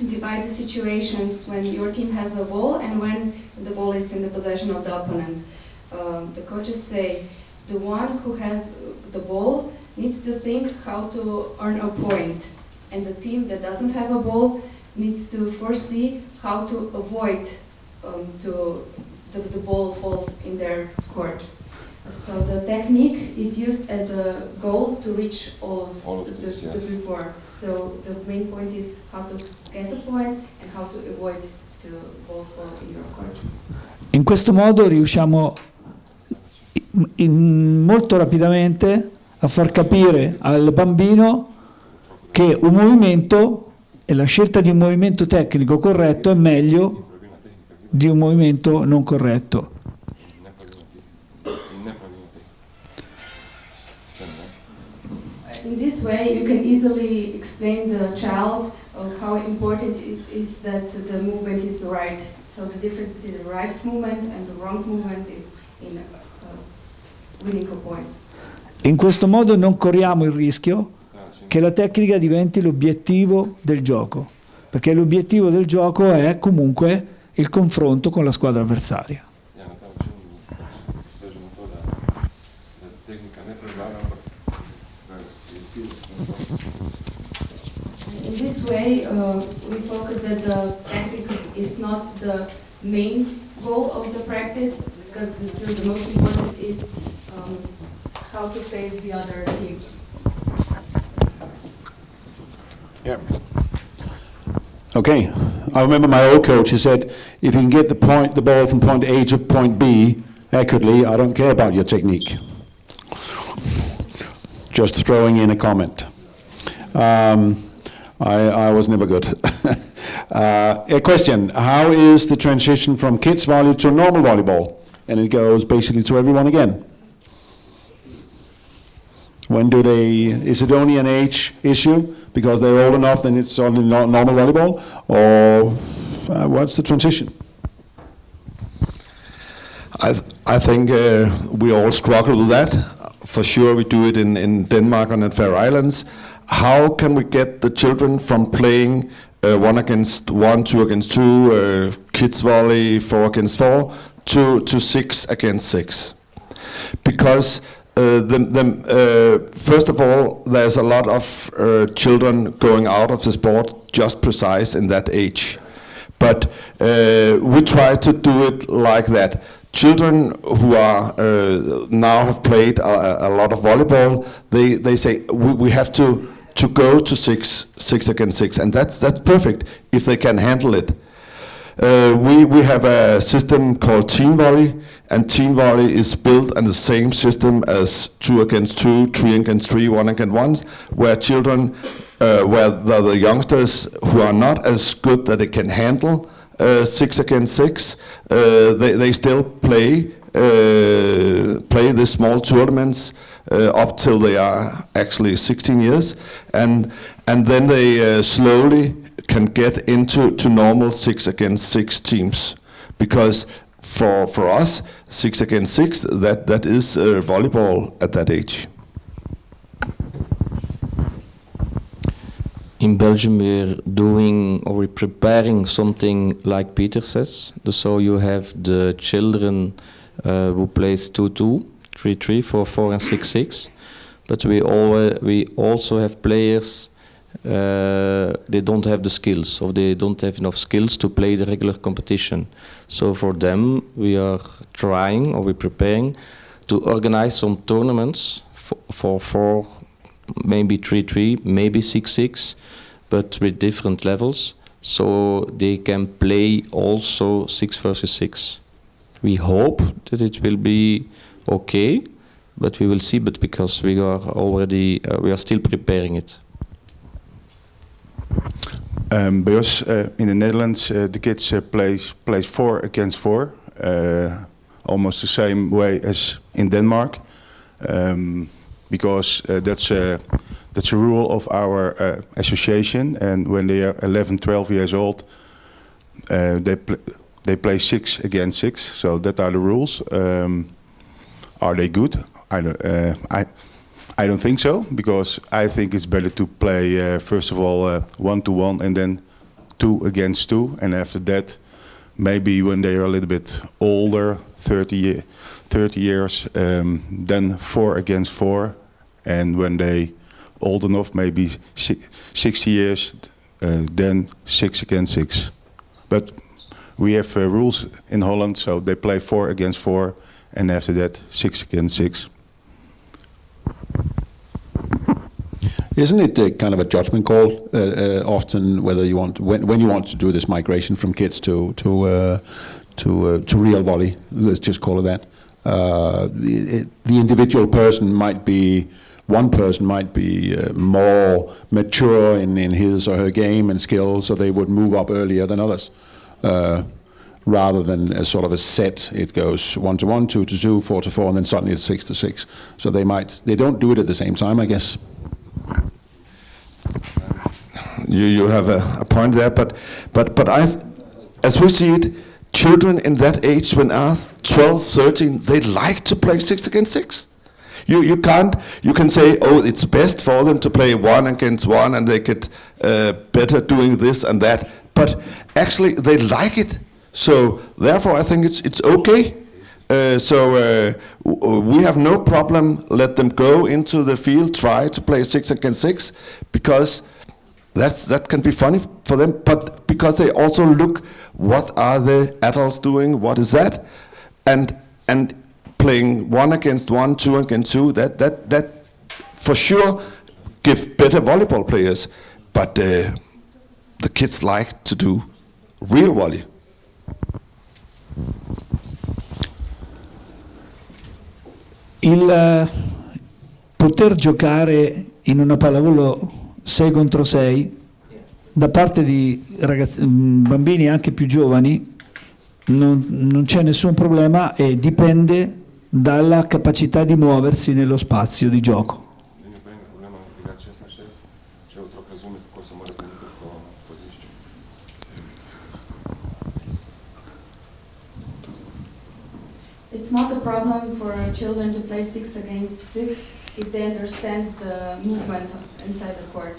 Speaker 7: divide the situations when your team has a ball and when the ball is in the possession of the opponent. The coaches say the one who has the ball needs to think how to earn a point, and the team that doesn't have a ball needs to foresee how to avoid the ball falls in their court. So the technique is used as a goal to reach all of the before. So the main point is how to get the point and how to avoid the ball fall in your court.
Speaker 5: In questo modo riusciamo molto rapidamente a far capire al bambino che un movimento e la scelta di un movimento tecnico corretto è meglio di un movimento non corretto.
Speaker 7: In this way, you can easily explain the child how important it is that the movement is right. So the difference between the right movement and the wrong movement is in winning a point.
Speaker 5: In questo modo non corriamo il rischio che la tecnica diventi l'obiettivo del gioco, perché l'obiettivo del gioco è comunque il confronto con la squadra avversaria.
Speaker 7: In this way, we focus that the tactics is not the main goal goal of the practice, because the most important is how to face the other team.
Speaker 1: Yeah. Okay. I remember my old coach, he said, if you can get the ball from point A to point B accurately, I don't care about your technique. Just throwing in a comment. I was never good. A question, how is the transition from kids volley to normal volleyball? And it goes basically to everyone again. When do they, is it only an age issue? Because they're old enough, then it's only normal volleyball? Or what's the transition?
Speaker 4: I think we all struggle with that. For sure we do it in Denmark and in Faroe Islands. How can we get the children from playing 1 against 1, 2 against 2, kids volley, 4 against 4, to 6 against 6? Because first of all, there's a lot of children going out of the sport just precise in that age. But we try to do it like that. Children who are now have played a lot of volleyball, they say we have to go to 6 against 6, and that's perfect if they can handle it. We have a system called team volley, and team volley is built on the same system as 2 against 2, 3 against 3, 1 against 1, where children, where the youngsters who are not as good that they can handle 6 against 6, they still play the small tournaments up till they are actually 16 years, and then they slowly can get into normal 6 against 6 teams, because for us 6 against 6 that is volleyball at that age.
Speaker 8: In Belgium we're doing or we're preparing something like Peter says. So you have the children who plays 2-2, 3-3, 4-4 and 6-6, but we also have players they don't have the skills, or they don't have enough skills to play the regular competition. So for them we are trying, or we're preparing to organize some tournaments for maybe 3-3, maybe 6-6, but with different levels, so they can play also 6 versus 6. We hope that it will be okay, but we will see. But because we are already, we are still preparing it.
Speaker 2: Bij us in the Netherlands, the kids plays 4 against 4, almost the same way as in Denmark, because that's a rule of our association. And when they are 11, 12 years old, they play 6 against 6. So that are the rules. Are they good? I don't think so, because I think it's better to play first of all 1-to-1 and then 2 against 2, and after that, maybe when they are a little bit older, 30 years, then 4 against 4, and when they old enough, maybe 60 years, then 6 against 6. But we have rules in Holland, so they play 4 against 4, and after that 6 against 6.
Speaker 1: Isn't it kind of a judgment call often whether you want when you want to do this migration from kids to real volley? Let's just call it that. The individual person might be. One person might be more mature in his or her game and skills, so they would move up earlier than others. Rather than a sort of a set, it goes 1-to-1, 2-to-2, 4-to-4, and then suddenly it's 6-to-6. So they don't do it at the same time, I guess.
Speaker 4: You have a point there, but as we see it, children in that age, when are 12, 13, they like to play 6 against 6. You can say, oh, it's best for them to play 1 against 1 and they get better doing this and that, but actually they like it. So therefore I think it's okay. We have no problem, let them go into the field, try to play 6 against 6, because that can be funny for them, but because they also look what are the adults doing, what is that, and playing 1 against 1, 2 against 2, that for sure give better volleyball players, but the kids like to do real volley.
Speaker 5: Il poter giocare in una pallavolo 6 contro 6 da parte di bambini anche più giovani non c'è nessun problema e dipende dalla capacità di muoversi nello spazio di gioco.
Speaker 7: It's not a problem for children to play 6 against 6 if they understand the movement inside the court.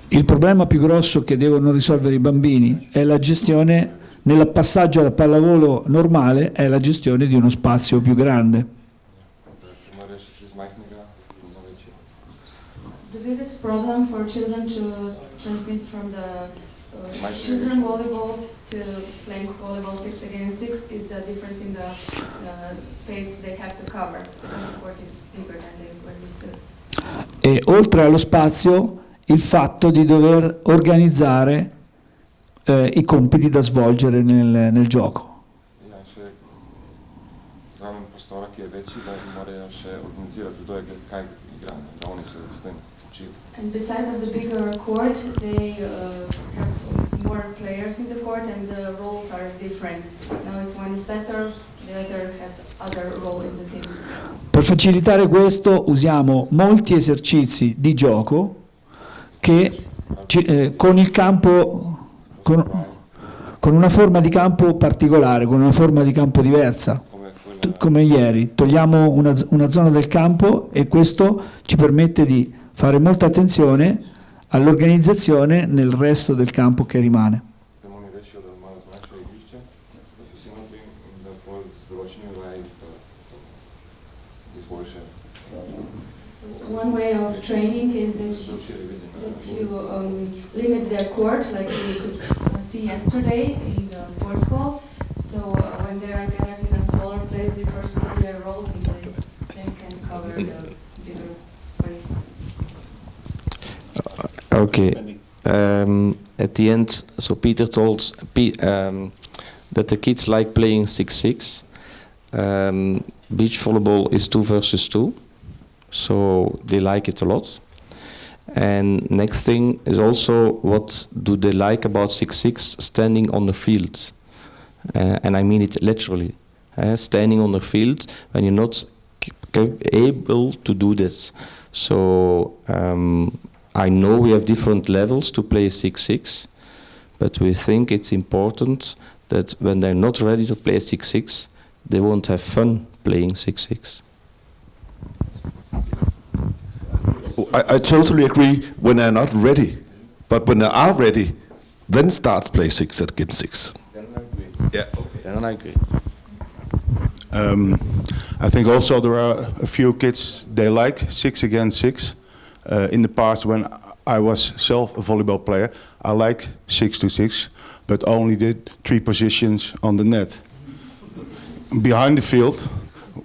Speaker 5: Il problema più grosso che devono risolvere i bambini è la gestione, nel passaggio alla pallavolo normale, è la gestione di uno spazio più grande.
Speaker 7: The biggest problem for children to transmit from the children volleyball to playing volleyball 6 against 6 is the difference in the space they have to cover, because the court is bigger than they were used to.
Speaker 5: E oltre allo spazio, il fatto di dover organizzare i compiti da svolgere nel gioco.
Speaker 7: And besides of the bigger court, they have more players in the court and the roles are different. Now it's one setter, the other has other role in the team.
Speaker 5: Per facilitare questo usiamo molti esercizi di gioco che con il campo, con una forma di campo particolare, con una forma di campo diversa, come ieri. Togliamo una zona del campo e questo ci permette di fare molta attenzione all'organizzazione nel resto del campo che rimane.
Speaker 7: One way of training is that you limit their court, like we could see yesterday in the sports hall. So when they are gathered in a smaller place, they first do their roles and they can cover the bigger space.
Speaker 8: Okay. At the end, so Peter told that the kids like playing 6-6. Beach volleyball is 2 versus 2. So they like it a lot. And next thing is also what do they like about 6-6 standing on the field. And I mean it literally. Standing on the field when you're not able to do this. So I know we have different levels to play 6-6, but we think it's important that when they're not ready to play 6-6, they won't have fun playing 6-6.
Speaker 4: I totally agree when they're not ready, but when they are ready, then start play 6 against 6.
Speaker 8: Then I agree.
Speaker 4: Yeah. Okay.
Speaker 8: Then I agree.
Speaker 2: I think also there are a few kids, they like 6 against 6. In the past when I was self a volleyball player, I liked 6-6, but only did 3 positions on the net. Behind the field,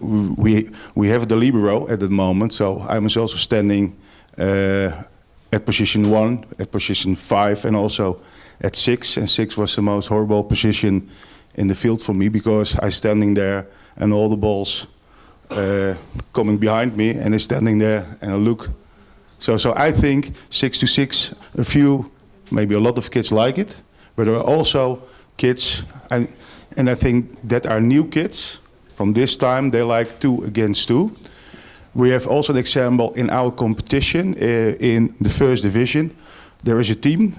Speaker 2: we have the libero at that moment, so I was also standing at position 1, at position 5, and also at 6. And 6 was the most horrible position in the field for me, because I standing there and all the balls coming behind me, and I standing there and I look. So I think 6-6, a few, maybe a lot of kids like it, but there are also kids, and I think that are new kids from this time, they like 2 against 2. We have also an example in our competition in the first division. There is a team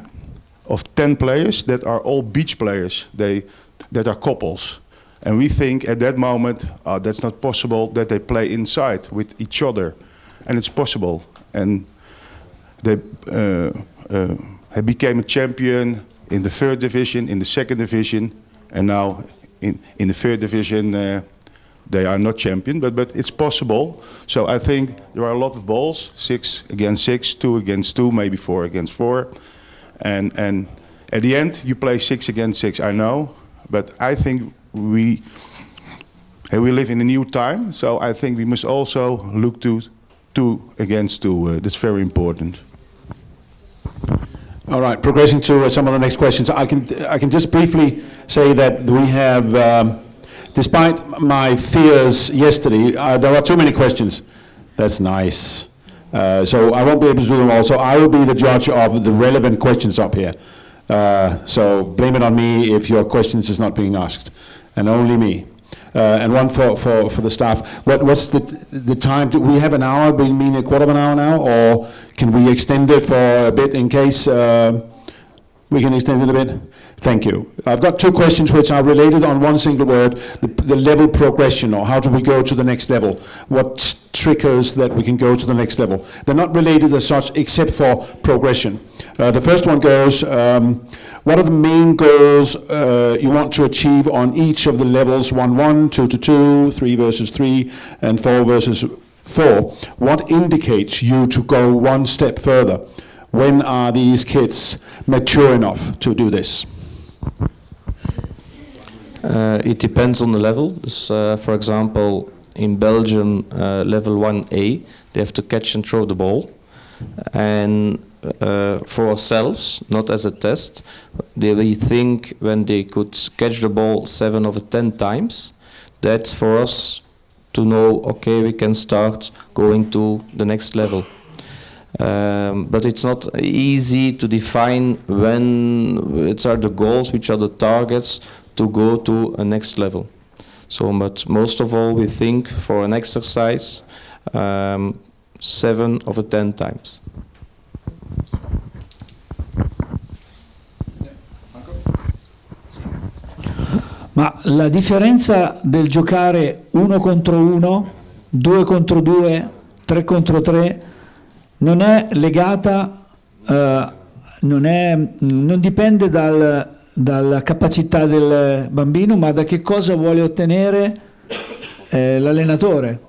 Speaker 2: of 10 players that are all beach players, that are couples. And we think at that moment, that's not possible that they play inside with each other. And it's possible. And they became a champion in the 3rd division, in the 2nd division, and now in the 3rd division They are not champion, but it's possible. So I think there are a lot of balls, 6 against 6, 2 against 2, maybe 4 against 4. And at the end, you play 6 against 6, I know. But I think we live in a new time. So I think we must also look to 2 against 2. That's very important.
Speaker 1: All right, progressing to some of the next questions. I can just briefly say that we have, despite my fears yesterday, there are too many questions. That's nice. So I won't be able to do them all. So I will be the judge of the relevant questions up here. So blame it on me if your questions is not being asked, and only me. And one for the staff. What's the time? Do we have an hour? We mean a quarter of an hour now, or can we extend it for a bit in case we can extend it a bit? Thank you. I've got 2 questions which are related on one single word: the level progression, or how do we go to the next level? What triggers that we can go to the next level? They're not related as such, except for progression. The first one goes, what are the main goals you want to achieve on each of the levels, 1-1, 2-2, 3 versus 3, and 4 versus 4? What indicates you to go one step further? When are these kids mature enough to do this?
Speaker 8: It depends on the level. So, for example, in Belgium, level 1A, they have to catch and throw the ball. And for ourselves, not as a test, we think when they could catch the ball 7 over 10 times, that's for us to know, okay, we can start going to the next level. But it's not easy to define when which are the goals, which are the targets to go to a next level. So, but most of all, we think for an exercise 7 over 10 times.
Speaker 5: Ma la differenza del giocare 1 contro 1, 2 contro 2, 3 contro 3 non è legata, non dipende dalla capacità del bambino, ma da che cosa vuole ottenere l'allenatore.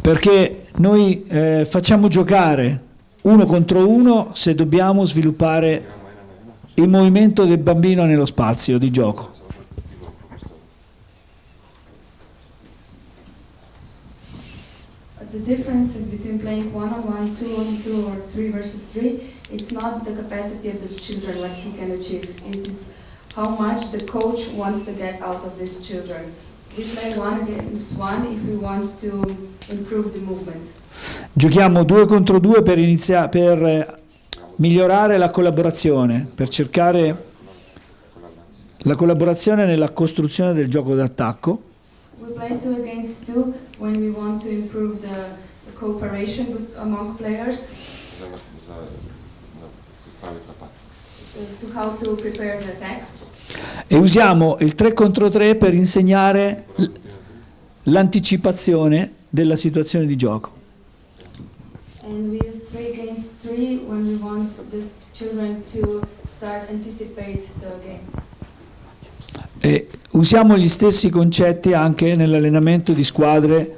Speaker 5: Perché noi facciamo giocare 1 contro 1 se dobbiamo sviluppare il movimento del bambino nello spazio di gioco.
Speaker 7: The difference between playing 1-on-1, 2-on-2, or 3 versus 3, it's not the capacity of the children, what he can achieve. It is how much the coach wants to get out of these children. We play 1 against 1 if we want to improve the movement.
Speaker 5: Giochiamo 2 contro 2 per migliorare la collaborazione, per cercare la collaborazione nella costruzione del gioco d'attacco.
Speaker 7: We play 2 against 2 when we want to improve the cooperation among players, to how to prepare the attack.
Speaker 5: E usiamo il 3 contro 3 per insegnare l'anticipazione della situazione di gioco.
Speaker 7: And we use 3 against 3 when we want the children to start anticipate the game.
Speaker 5: E usiamo gli stessi concetti anche nell'allenamento di squadre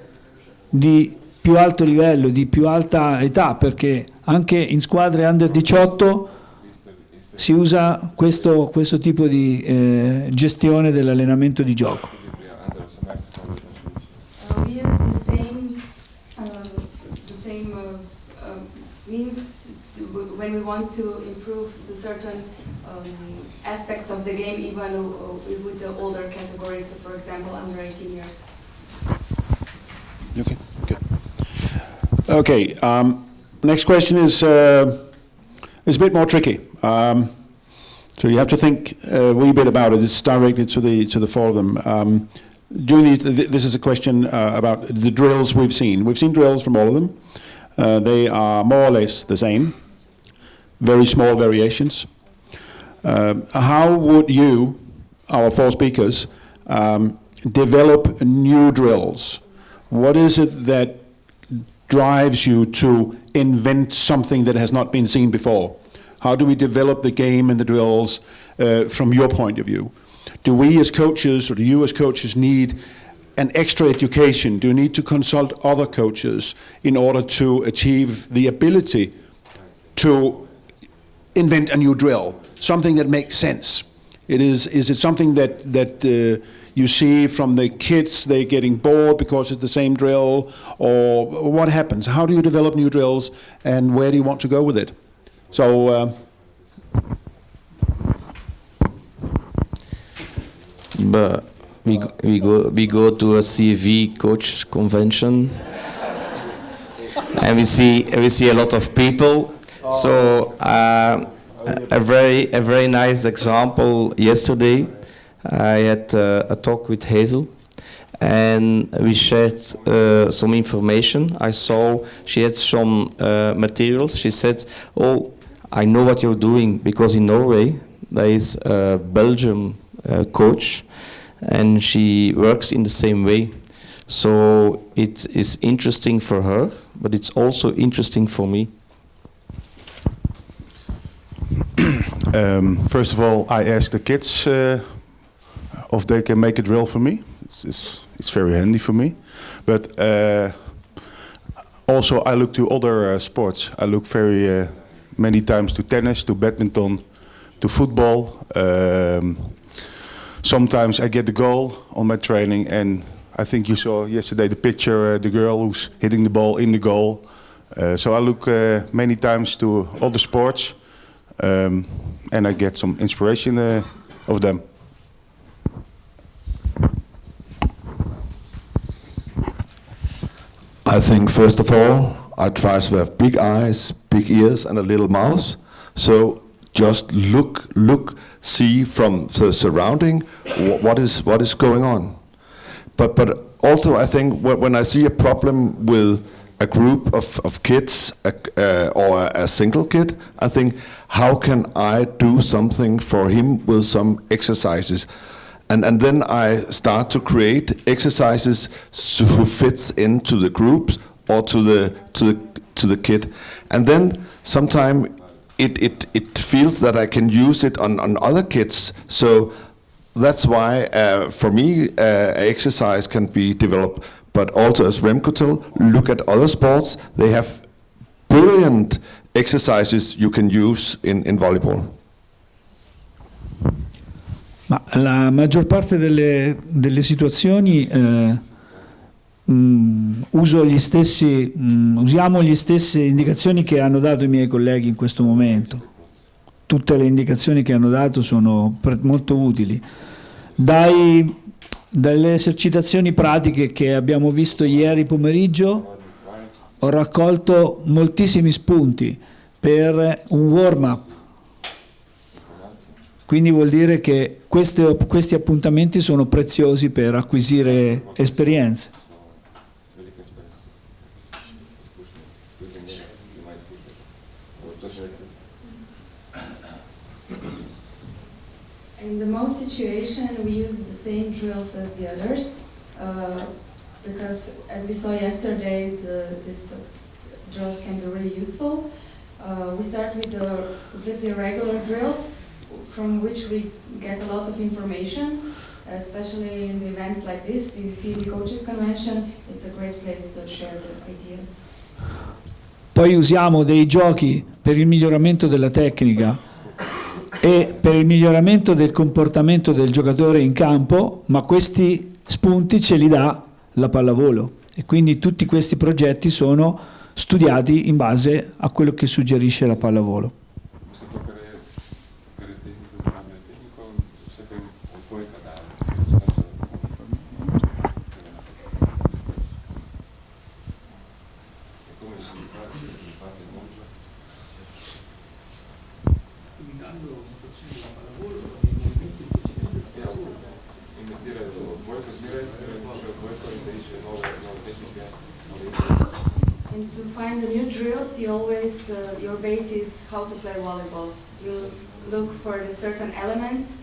Speaker 5: di più alto livello, di più alta età, perché anche in squadre under 18 si usa questo tipo di gestione dell'allenamento di gioco.
Speaker 7: We use the same means when we want to improve the certain aspects of the game, even with the older categories, for example, under 18 years.
Speaker 1: Okay, good. Okay, next question is a bit more tricky. So you have to think a wee bit about it. It's directed to the 4 of them. This is a question about the drills we've seen. We've seen drills from all of them. They are more or less the same, very small variations. How would you, our 4 speakers, develop new drills? What is it that drives you to invent something that has not been seen before? How do we develop the game and the drills from your point of view? do we as coaches, or do you as coaches, need an extra education? Do you need to consult other coaches in order to achieve the ability to invent a new drill, something that makes sense? Is it something that you see from the kids, they're getting bored because it's the same drill, or what happens? How do you develop new drills, and where do you want to go with it? So.
Speaker 8: But we go to a CEV coach convention, and we see a lot of people. So a very nice example yesterday. I had a talk with Hazel, and we shared some information. I saw she had some materials. She said, "Oh, I know what you're doing, because in Norway there is a Belgium coach, and she works in the same way." So it is interesting for her, but it's also interesting for me.
Speaker 2: First of all, I asked the kids if they can make a drill for me. It's very handy for me. But also I look to other sports. I look very many times to tennis, to badminton, to football. Sometimes I get the goal on my training, and I think you saw yesterday the picture, the girl who's hitting the ball in the goal. So I look many times to other sports, and I get some inspiration of them.
Speaker 4: I think first of all, I try to have big eyes, big ears, and a little mouth. So just look, see from the surrounding what is going on. But also I think when I see a problem with a group of kids or a single kid, I think, how can I do something for him with some exercises? And then I start to create exercises who fits into the groups or to the kid. And then sometimes it feels that I can use it on other kids. So that's why for me exercise can be developed. But also, as Remco told, look at other sports. They have brilliant exercises you can use in volleyball.
Speaker 5: Ma la maggior parte delle situazioni usiamo gli stesse indicazioni che hanno dato i miei colleghi in questo momento. Tutte le indicazioni che hanno dato sono molto utili. Dalle esercitazioni pratiche che abbiamo visto ieri pomeriggio ho raccolto moltissimi spunti per un warm-up. Quindi vuol dire che questi appuntamenti sono preziosi per acquisire esperienze.
Speaker 7: In the most situation, we use the same drills as the others, because as we saw yesterday, these drills can be really useful. We start with the completely regular drills, from which we get a lot of information, especially in the events like this, the CEV Coaches Convention. It's a great place to share the ideas.
Speaker 5: Poi usiamo dei giochi per il miglioramento della tecnica e per il miglioramento del comportamento del giocatore in campo, ma questi spunti ce li dà la pallavolo, e quindi tutti questi progetti sono studiati in base a quello che suggerisce la pallavolo.
Speaker 7: And to find the new drills, you always, your base is how to play volleyball. You look for the certain elements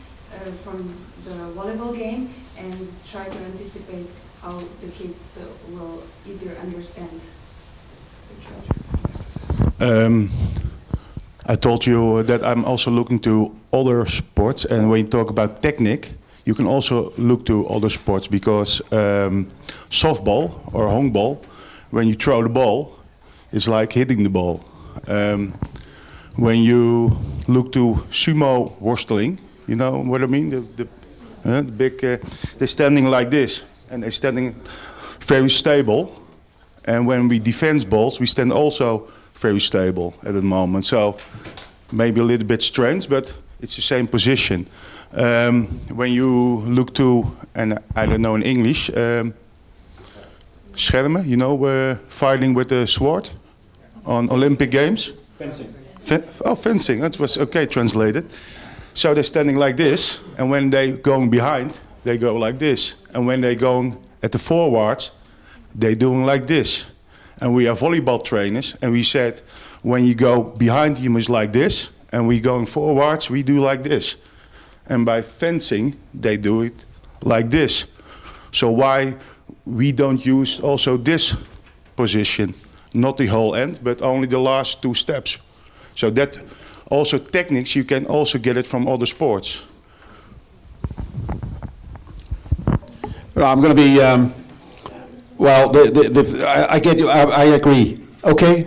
Speaker 7: from the volleyball game and try to anticipate how the kids will easier understand the drills.
Speaker 2: I told you that I'm also looking to other sports, and when you talk about technique, you can also look to other sports because softball or honkball, when you throw the ball, it's like hitting the ball. When you look to sumo worsteling, you know what I mean? The big, they're standing like this, and they're standing very stable. And when we defend balls, we stand also very stable at the moment. So maybe a little bit strange, but it's the same position. When you look to, and I don't know in English, schermen, you know, fighting with a sword on Olympic Games?
Speaker 1: Fencing.
Speaker 2: Fencing, that was okay translated. So they're standing like this, and when they're going behind, they go like this. And when they're going at the forwards, they're doing like this. And we are volleyball trainers, and we said, when you go behind, you must like this, and we going forwards, we do like this. And by fencing, they do it like this. So why we don't use also this position, not the whole end, but only the last 2 steps. So that also techniques, you can also get it from other sports.
Speaker 1: Well, I'm going to be, well, I get you, I agree, okay?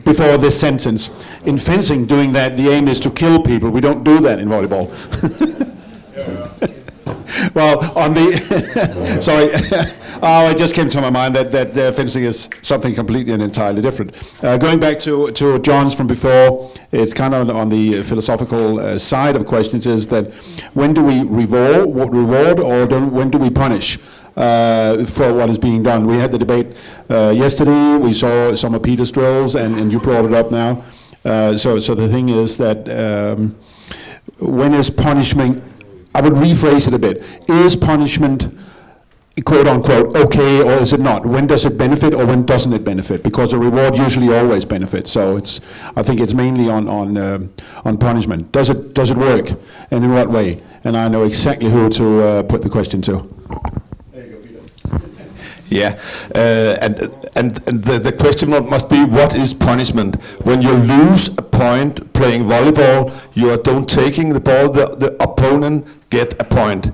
Speaker 1: Before this sentence. In fencing, doing that, the aim is to kill people. We don't do that in volleyball. Well, on the, sorry, oh, it just came to my mind that fencing is something completely and entirely different. Going back to John's from before, it's kind of on the philosophical side of questions is that when do we reward or when do we punish for what is being done? We had the debate yesterday, we saw some of Peter's drills, and you brought it up now. So the thing is that when is punishment, I would rephrase it a bit. Is punishment, quote unquote, okay, or is it not? When does it benefit or when doesn't it benefit? Because a reward usually always benefits. So I think it's mainly on punishment. Does it work, and in what way? And I know exactly who to put the question to.
Speaker 2: There you go, Peter.
Speaker 4: Yeah, and the question must be, what is punishment? When you lose a point playing volleyball, you don't taking the ball, the opponent get a point.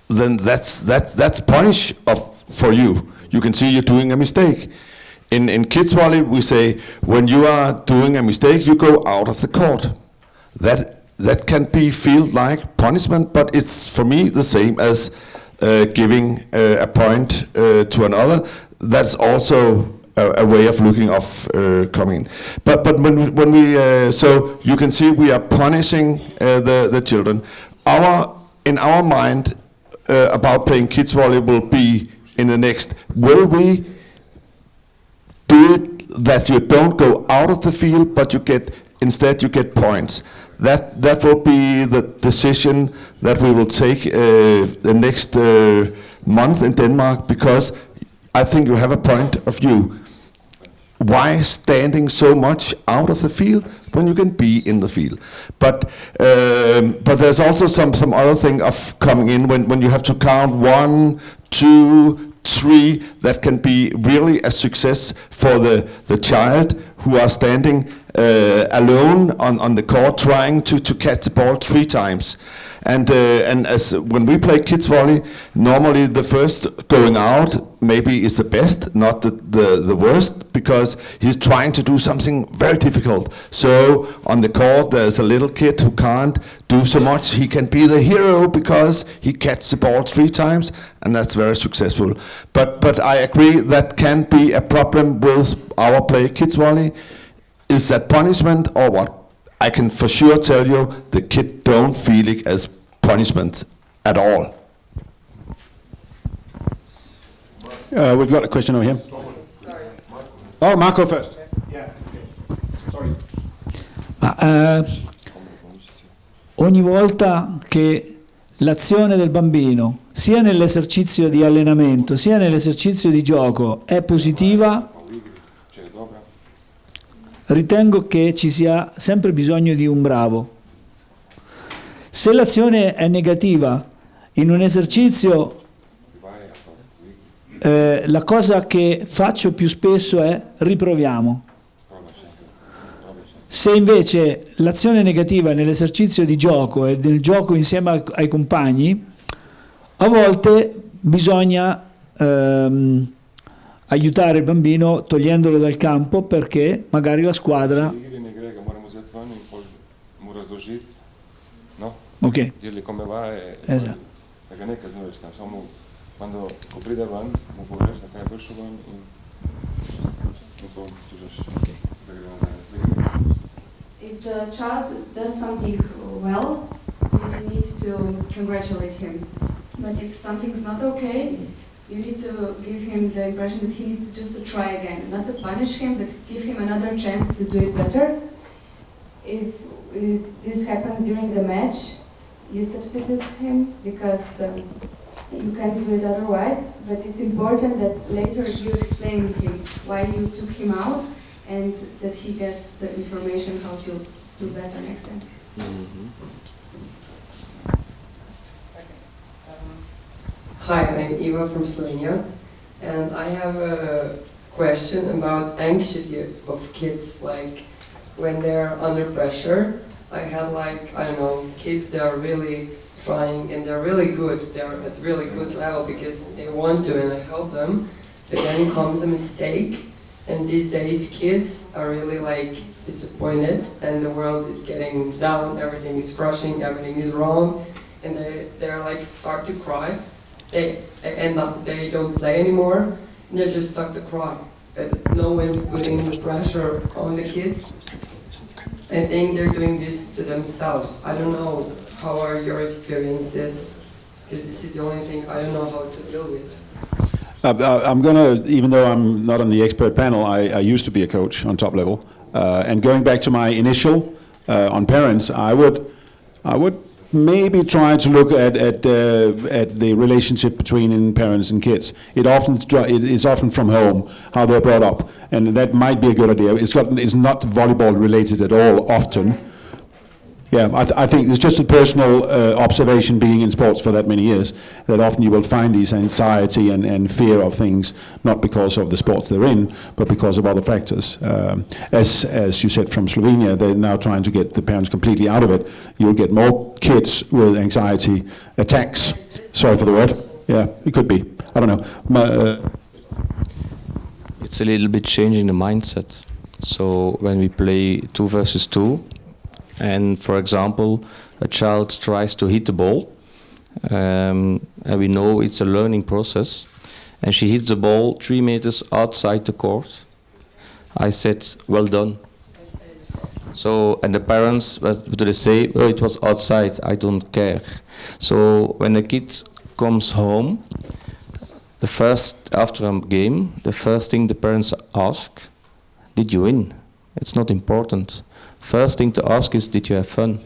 Speaker 4: Then that's punish for you. You can see you're doing a mistake. In kids volley, we say when you are doing a mistake, you go out of the court. That can be feel like punishment, but it's for me the same as giving a point to another. That's also a way of looking of coming in. But when we so you can see we are punishing the children. In our mind about playing kids volley will be in the next. Will we do it that you don't go out of the field, but you get points? That will be the decision that we will take the next month in Denmark, because I think you have a point of view. Why standing so much out of the field when you can be in the field? But there's also some other thing of coming in when you have to count 1, 2, 3. That can be really a success for the child who are standing alone on the court trying to catch the ball 3 times. And as when we play kids volley, normally the first going out maybe is the best, not the worst, because he's trying to do something very difficult. So on the court there's a little kid who can't do so much. He can be the hero because he catches the ball 3 times, and that's very successful. But I agree that can be a problem with our play kids volley. Is that punishment or what? I can for sure tell you the kid don't feel it as punishment at all.
Speaker 1: We've got a question over here.
Speaker 7: Sorry.
Speaker 1: Oh, Marco first. Yeah. Sorry.
Speaker 5: Ogni volta che l'azione del bambino, sia nell'esercizio di allenamento, sia nell'esercizio di gioco, è positiva, ritengo che ci sia sempre bisogno di un bravo. Se l'azione è negativa in un esercizio, la cosa che faccio più spesso è riproviamo. Se invece l'azione negativa nell'esercizio di gioco e nel gioco insieme ai compagni, a volte bisogna aiutare il bambino togliendolo dal campo perché magari la squadra... Ok.
Speaker 6: Dirgli come va e ga ne kaznuješ tam, samo quando ko pride ven, mu poveš, zakaj je prišel ven in to čužeš, da gre nazaj.
Speaker 7: If the child does something well, you need to congratulate him. But if something's not okay, you need to give him the impression that he needs just to try again. Not to punish him, but give him another chance to do it better. If this happens during the match, you substitute him because you can't do it otherwise, but it's important that later you explain to him why you took him out and that he gets the information how to do better next time.
Speaker 10: Hi, I'm Eva from Slovenia, and I have a question about anxiety of kids, like when they're under pressure. I had like, I don't know, kids that are really trying and they're really good, they're at really good level because they want to and I help them, but then comes a mistake and these days kids are really like disappointed and the world is getting down, everything is crushing, everything is wrong, and they're like start to cry. They end up, they don't play anymore, and they're just stuck to cry. But no one's putting the pressure on the kids. I think they're doing this to themselves. I don't know how are your experiences, because this is the only thing I don't know how to deal with.
Speaker 1: I'm going to, even though I'm not on the expert panel, I used to be a coach on top level. And going back to my initial on parents, I would maybe try to look at the relationship between parents and kids. It is often from home, how they're brought up, and that might be a good idea. It's not volleyball related at all often. Yeah, I think it's just a personal observation being in sports for that many years, that often you will find these anxiety and fear of things, not because of the sport they're in, but because of other factors. As you said from Slovenia, they're now trying to get the parents completely out of it. You'll get more kids with anxiety attacks. Sorry for the word. Yeah, it could be. I don't know.
Speaker 8: It's a little bit changing the mindset. So when we play 2 versus 2, and for example, a child tries to hit the ball, and we know it's a learning process, and she hits the ball 3 meters outside the court. I said, well done. So, and the parents, what do they say? Oh, it was outside, I don't care. So when a kid comes home, after a game, the first thing the parents ask, did you win? It's not important. First thing to ask is, did you have fun?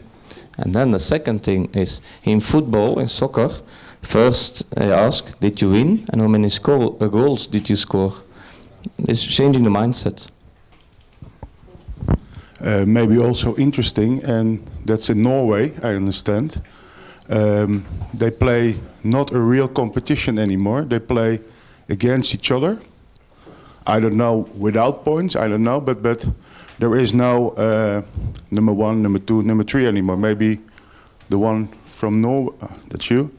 Speaker 8: And then the second thing is, in football, in soccer, first I ask, did you win? And how many goals did you score? It's changing the mindset.
Speaker 2: Maybe also interesting, and that's in Norway, I understand. They play not a real competition anymore. They play against each other. I don't know, without points, I don't know, but there is no number 1, number 2, number 3 anymore. Maybe the one from Norway, that's you.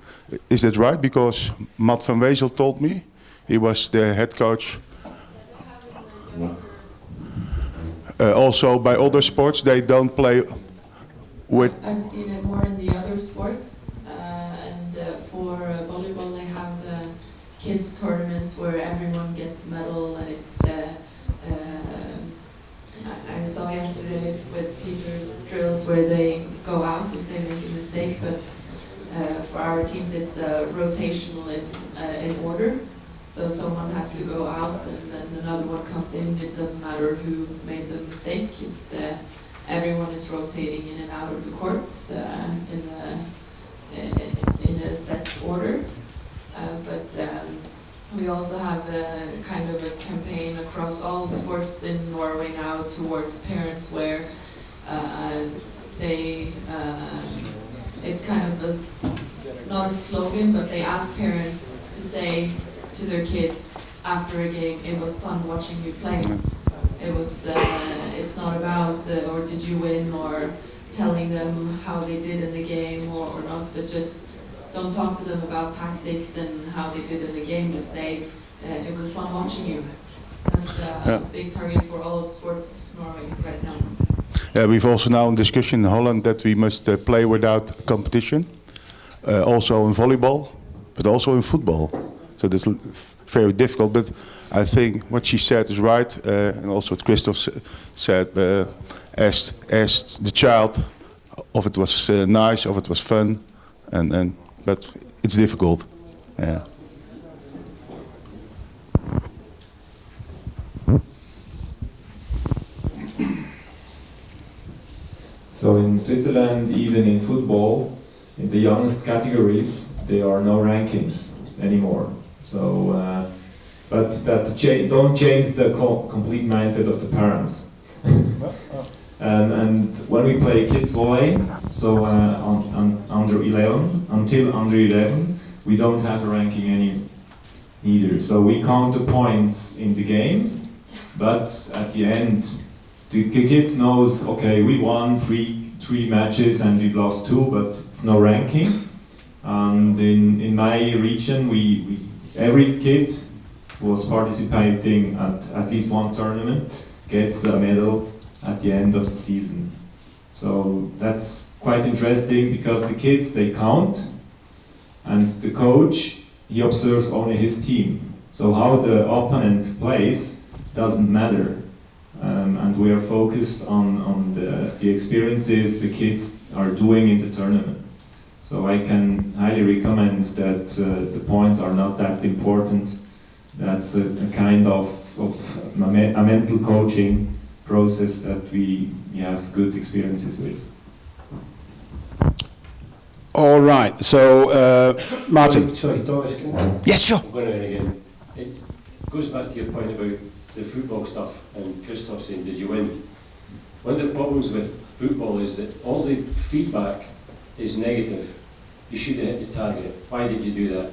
Speaker 2: Is that right? Because Matt van Wezel told me, he was the head coach. Also by other sports, they don't play with...
Speaker 11: I've seen it more in the other sports, and for volleyball they have kids tournaments where everyone gets a medal, and it's I saw yesterday with Peter's drills where they go out if they make a mistake, but for our teams it's rotational in order. So someone has to go out and then another one comes in. It doesn't matter who made the mistake. It's everyone is rotating in and out of the courts in a set order. But we also have a kind of a campaign across all sports in Norway now towards parents where it's kind of not a slogan, but they ask parents to say to their kids after a game, it was fun watching you play. It it's not about or did you win or telling them how they did in the game or not, but just don't talk to them about tactics and how they did in the game. Just say it was fun watching you. That's a big target for all of sports Norway right now.
Speaker 2: Yeah, we've also now in discussion in Holland that we must play without competition, also in volleyball, but also in football. So that's very difficult, but I think what she said is right, and also what Christoph said, ask the child if it was nice, if it was fun, but it's difficult. Yeah.
Speaker 12: So in Switzerland, even in football, in the youngest categories, there are no rankings anymore. So, but that don't change the complete mindset of the parents. And when we play kids volley, so under 11, until under 11, we don't have a ranking either. So we count the points in the game, but at the end, the kids knows, okay, we won three matches and we lost 2, but it's no ranking. And in my region, we every kid who was participating at least one tournament gets a medal at the end of the season. So that's quite interesting because the kids, they count, and the coach, he observes only his team. So how the opponent plays doesn't matter. And we are focused on the experiences the kids are doing in the tournament. So I can highly recommend that the points are not that important. That's a kind of a mental coaching process that we have good experiences with.
Speaker 1: All right, so Martin.
Speaker 9: Sorry, Thomas.
Speaker 1: Yes, sure.
Speaker 9: I'm going to again. It goes back to your point about the football stuff and Christoph saying, did you win? One of the problems with football is that all the feedback is negative. You should have hit the target. Why did you do that?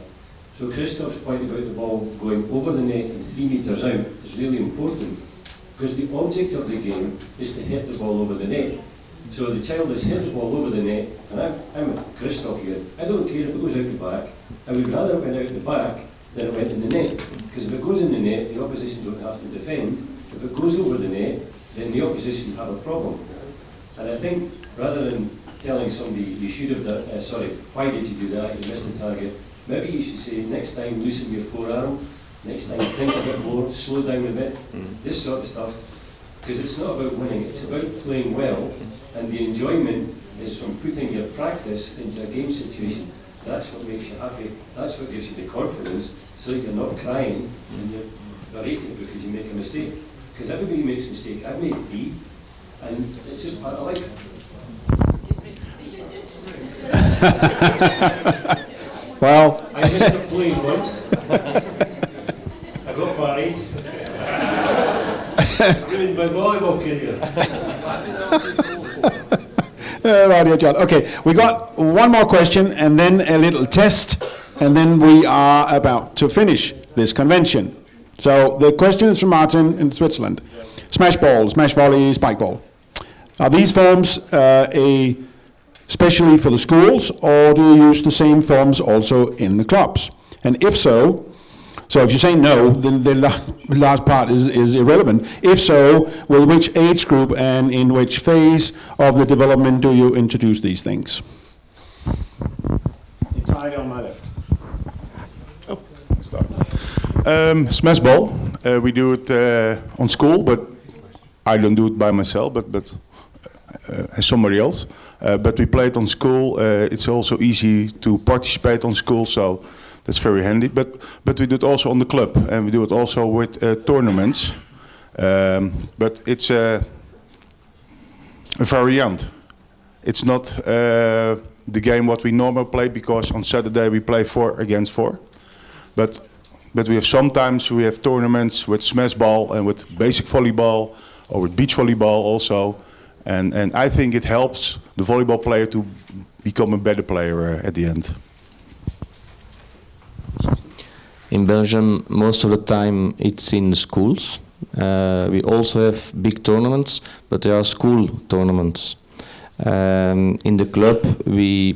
Speaker 9: So Christoph's point about the ball going over the net and 3 metres out is really important, because the object of the game is to hit the ball over the net. So the child has hit the ball over the net, and I'm with Christoph here. I don't care if it goes out the back. I would rather it went out the back than it went in the net. Because if it goes in the net, the opposition don't have to defend. If it goes over the net, then the opposition have a problem. And I think rather than telling somebody you should have done, why did you do that? You missed the target. Maybe you should say next time loosen your forearm. Next time think a bit more, slow down a bit. This sort of stuff. Because it's not about winning, it's about playing well. And the enjoyment is from putting your practice into a game situation. That's what makes you happy. That's what gives you the confidence, so that you're not crying and you're berated because you make a mistake. Because everybody makes a mistake. I've made 3, and it's just part of life.
Speaker 1: Well,
Speaker 9: I missed a plane once. I got married. Ruined my volleyball career.
Speaker 1: Right, John. Okay, we got one more question and then a little test, and then we are about to finish this convention. So the question is from Martin in Switzerland. Smash ball, smash volley, spike ball. Are these forms especially for the schools, or do you use the same forms also in the clubs? And if so if you say no, then the last part is irrelevant. If so, with which age group and in which phase of the development do you introduce these things?
Speaker 2: Entirely on my left. Oh, start. Smash ball. We do it on school, but I don't do it by myself, but somebody else. But we play it on school. It's also easy to participate on school, so that's very handy. But we do it also on the club, and we do it also with tournaments. But it's a variant. It's not the game what we normally play, because on Saturday we play 4 against 4. But we have sometimes we have tournaments with smash ball and with basic volleyball or with beach volleyball also. And I think it helps the volleyball player to become a better player at the end.
Speaker 8: In Belgium, most of the time it's in schools, We also have big tournaments, but they are school tournaments. In the club, we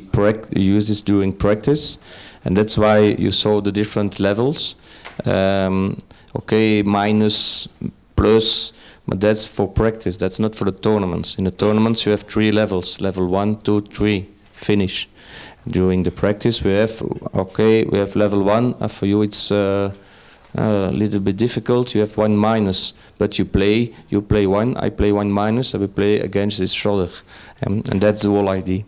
Speaker 8: use this during practice, and that's why you saw the different levels. Okay, minus, plus, but that's for practice. That's not for the tournaments. In the tournaments, you have 3 levels: level 1, 2, 3, finish. During the practice, we have level 1. For you, it's a little bit difficult. You have 1 minus, but you play 1. I play 1 minus, and we play against each other, and that's the whole idea.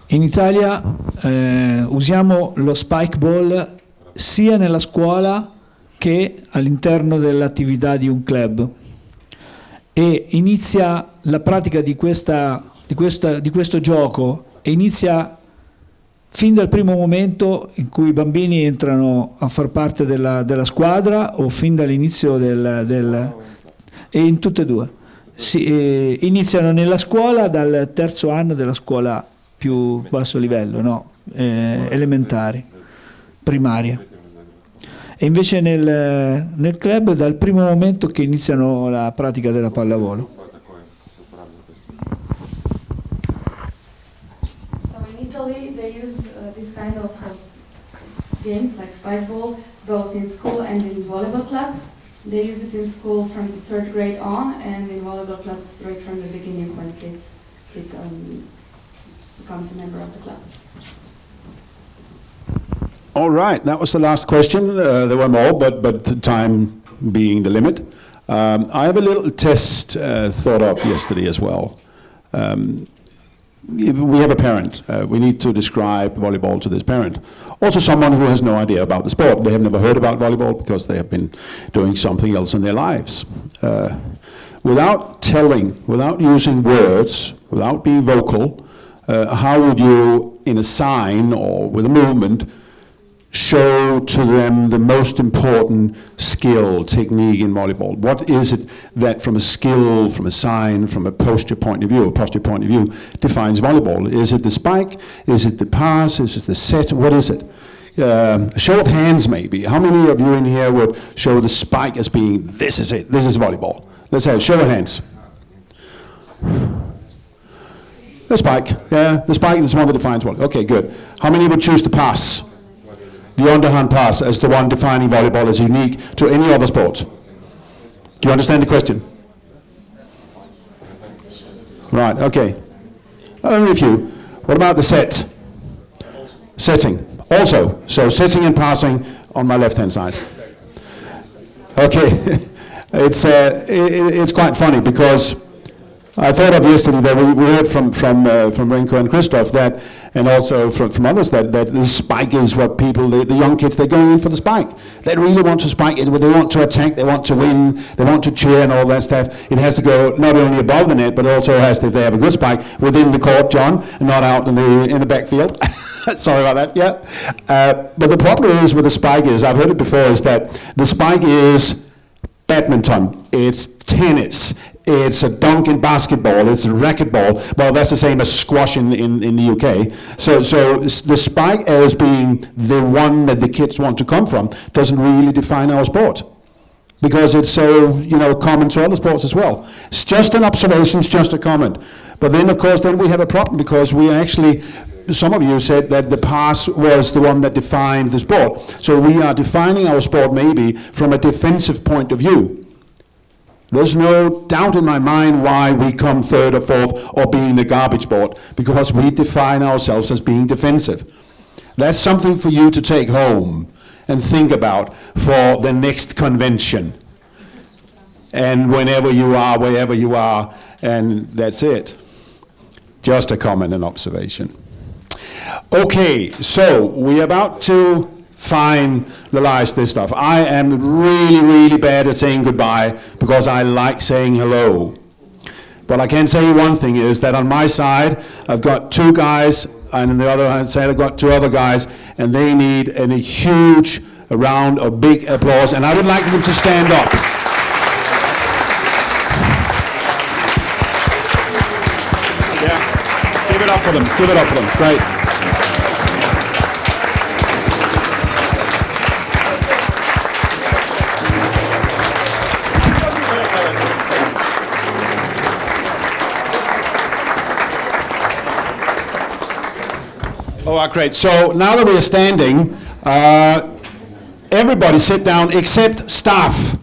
Speaker 5: In Italia usiamo lo spike ball sia nella scuola che all'interno dell'attività di un club, e inizia la pratica di questo gioco e inizia fin dal primo momento in cui i bambini entrano a far parte della squadra, o fin dall'inizio e in tutte e due. Iniziano nella scuola dal terzo anno della scuola più basso livello, no? Elementari, primaria. E invece nel club dal primo momento che iniziano la pratica della pallavolo.
Speaker 7: So in Italy they use this kind of games like spike ball both in school and in volleyball clubs. They use it in school from the 3rd grade on, and in volleyball clubs straight from the beginning when kid becomes a member of the club.
Speaker 1: All right, that was the last question. There were more, but the time being the limit. I have a little test thought of yesterday as well. We have a parent. We need to describe volleyball to this parent. Also someone who has no idea about the sport. They have never heard about volleyball because they have been doing something else in their lives. Without telling, without using words, without being vocal, how would you, in a sign or with a movement, show to them the most important skill, technique in volleyball? What is it that from a skill, from a sign, from a posture point of view, defines volleyball? Is it the spike? Is it the pass? Is it the set? What is it? A show of hands maybe. How many of you in here would show the spike as being, this is it, this is volleyball? Let's have a show of hands. The spike, yeah, the spike is the one that defines volleyball. Okay, good. How many would choose the pass? The underhand pass as the one defining volleyball as unique to any other sport? Do you understand the question? Right, okay. Only a few. What about the set? Setting. Also, so setting and passing on my left-hand side. Okay, it's quite funny because I thought of yesterday that we heard from Renko and Christoph that, and also from others, that the spike is what people, the young kids, they're going in for the spike. They really want to spike it, they want to attack, they want to win, they want to cheer and all that stuff. It has to go not only above the net, but also has to, if they have a good spike, within the court, John, and not out in the backfield. Sorry about that, yeah. But the problem is with the spike is, I've heard it before, is that the spike is badminton, it's tennis, it's a dunk in basketball, it's a racquetball. Well, that's the same as squash in the UK. So the spike as being the one that the kids want to come from doesn't really define our sport, because it's so, common to other sports as well. It's just an observation, it's just a comment. But then, of course, then we have a problem, because we actually, some of you said that the pass was the one that defined the sport. So we are defining our sport maybe from a defensive point of view. There's no doubt in my mind why we come third or fourth or being the garbage board, because we define ourselves as being defensive. That's something for you to take home and think about for the next convention. And whenever you are, wherever you are, and that's it. Just a comment and observation. Okay, so we're about to finalize this stuff. I am really, really bad at saying goodbye because I like saying hello. But I can tell you one thing is that on my side, I've got 2 guys, and on the other side, I've got 2 other guys, and they need a huge round of big applause, and I would like them to stand up. Yeah, give it up for them, give it up for them, great. All right, great. So now that we're standing, everybody sit down except staff.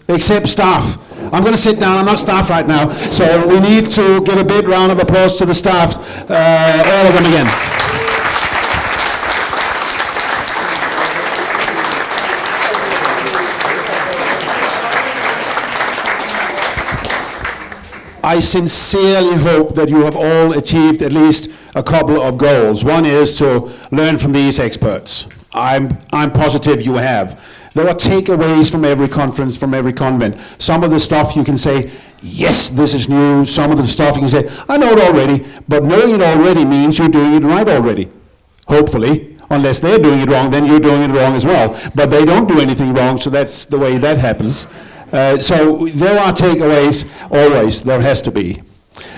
Speaker 1: Except staff. I'm going to sit down. I'm not staff right now. So we need to give a big round of applause to the staff. All of them again. I sincerely hope that you have all achieved at least a couple of goals. One is to learn from these experts. I'm positive you have. There are takeaways from every conference, from every convent. Some of the stuff you can say, yes, this is new. Some of the stuff you can say, I know it already. But knowing it already means you're doing it right already. Hopefully. Unless they're doing it wrong, then you're doing it wrong as well. But they don't do anything wrong, so that's the way that happens. So there are takeaways, always, there has to be.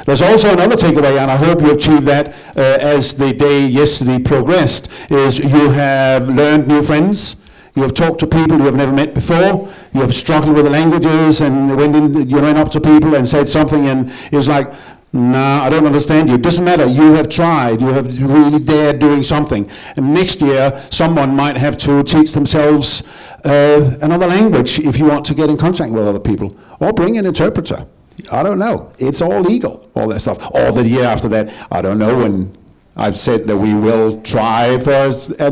Speaker 1: There's also another takeaway, and I hope you achieved that as the day yesterday progressed, is you have learned new friends, you have talked to people you have never met before, you have struggled with the languages, and you went up to people and said something, and it was like, no, I don't understand you. It doesn't matter. You have tried. You have really dared doing something. And next year, someone might have to teach themselves another language if you want to get in contact with other people. Or bring an interpreter. I don't know. It's all legal, all that stuff. Or the year after that, I don't know. And I've said that we will try for a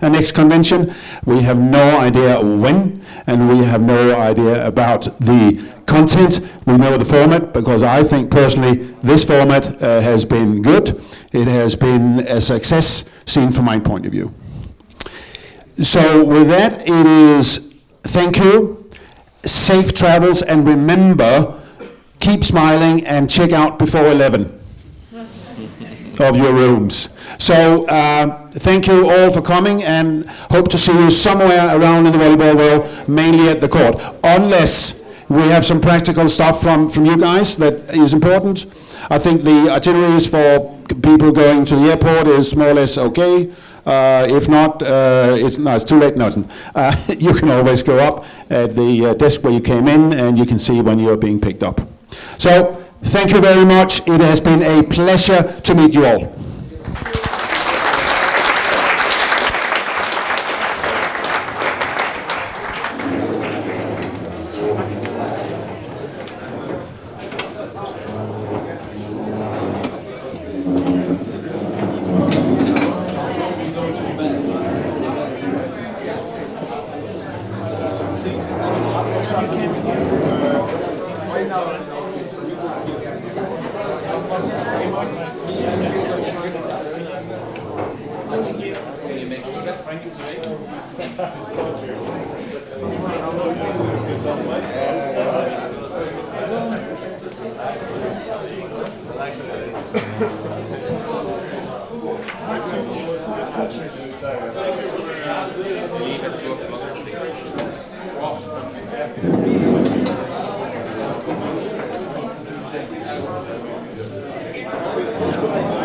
Speaker 1: next convention. We have no idea when, and we have no idea about the content. We know the format, because I think personally this format has been good. It has been a success, seen from my point of view. So with that, it is thank you, safe travels, and remember, keep smiling and check out before 11 of your rooms. So thank you all for coming, and hope to see you somewhere around in the volleyball world, mainly at the court. Unless we have some practical stuff from you guys that is important. I think the itineraries for people going to the airport is more or less okay. If not, it's too late. No, it's not. You can always go up at the desk where you came in, and you can see when you're being picked up. So thank you very much. It has been a pleasure to meet you all.
Speaker 13: Thank you.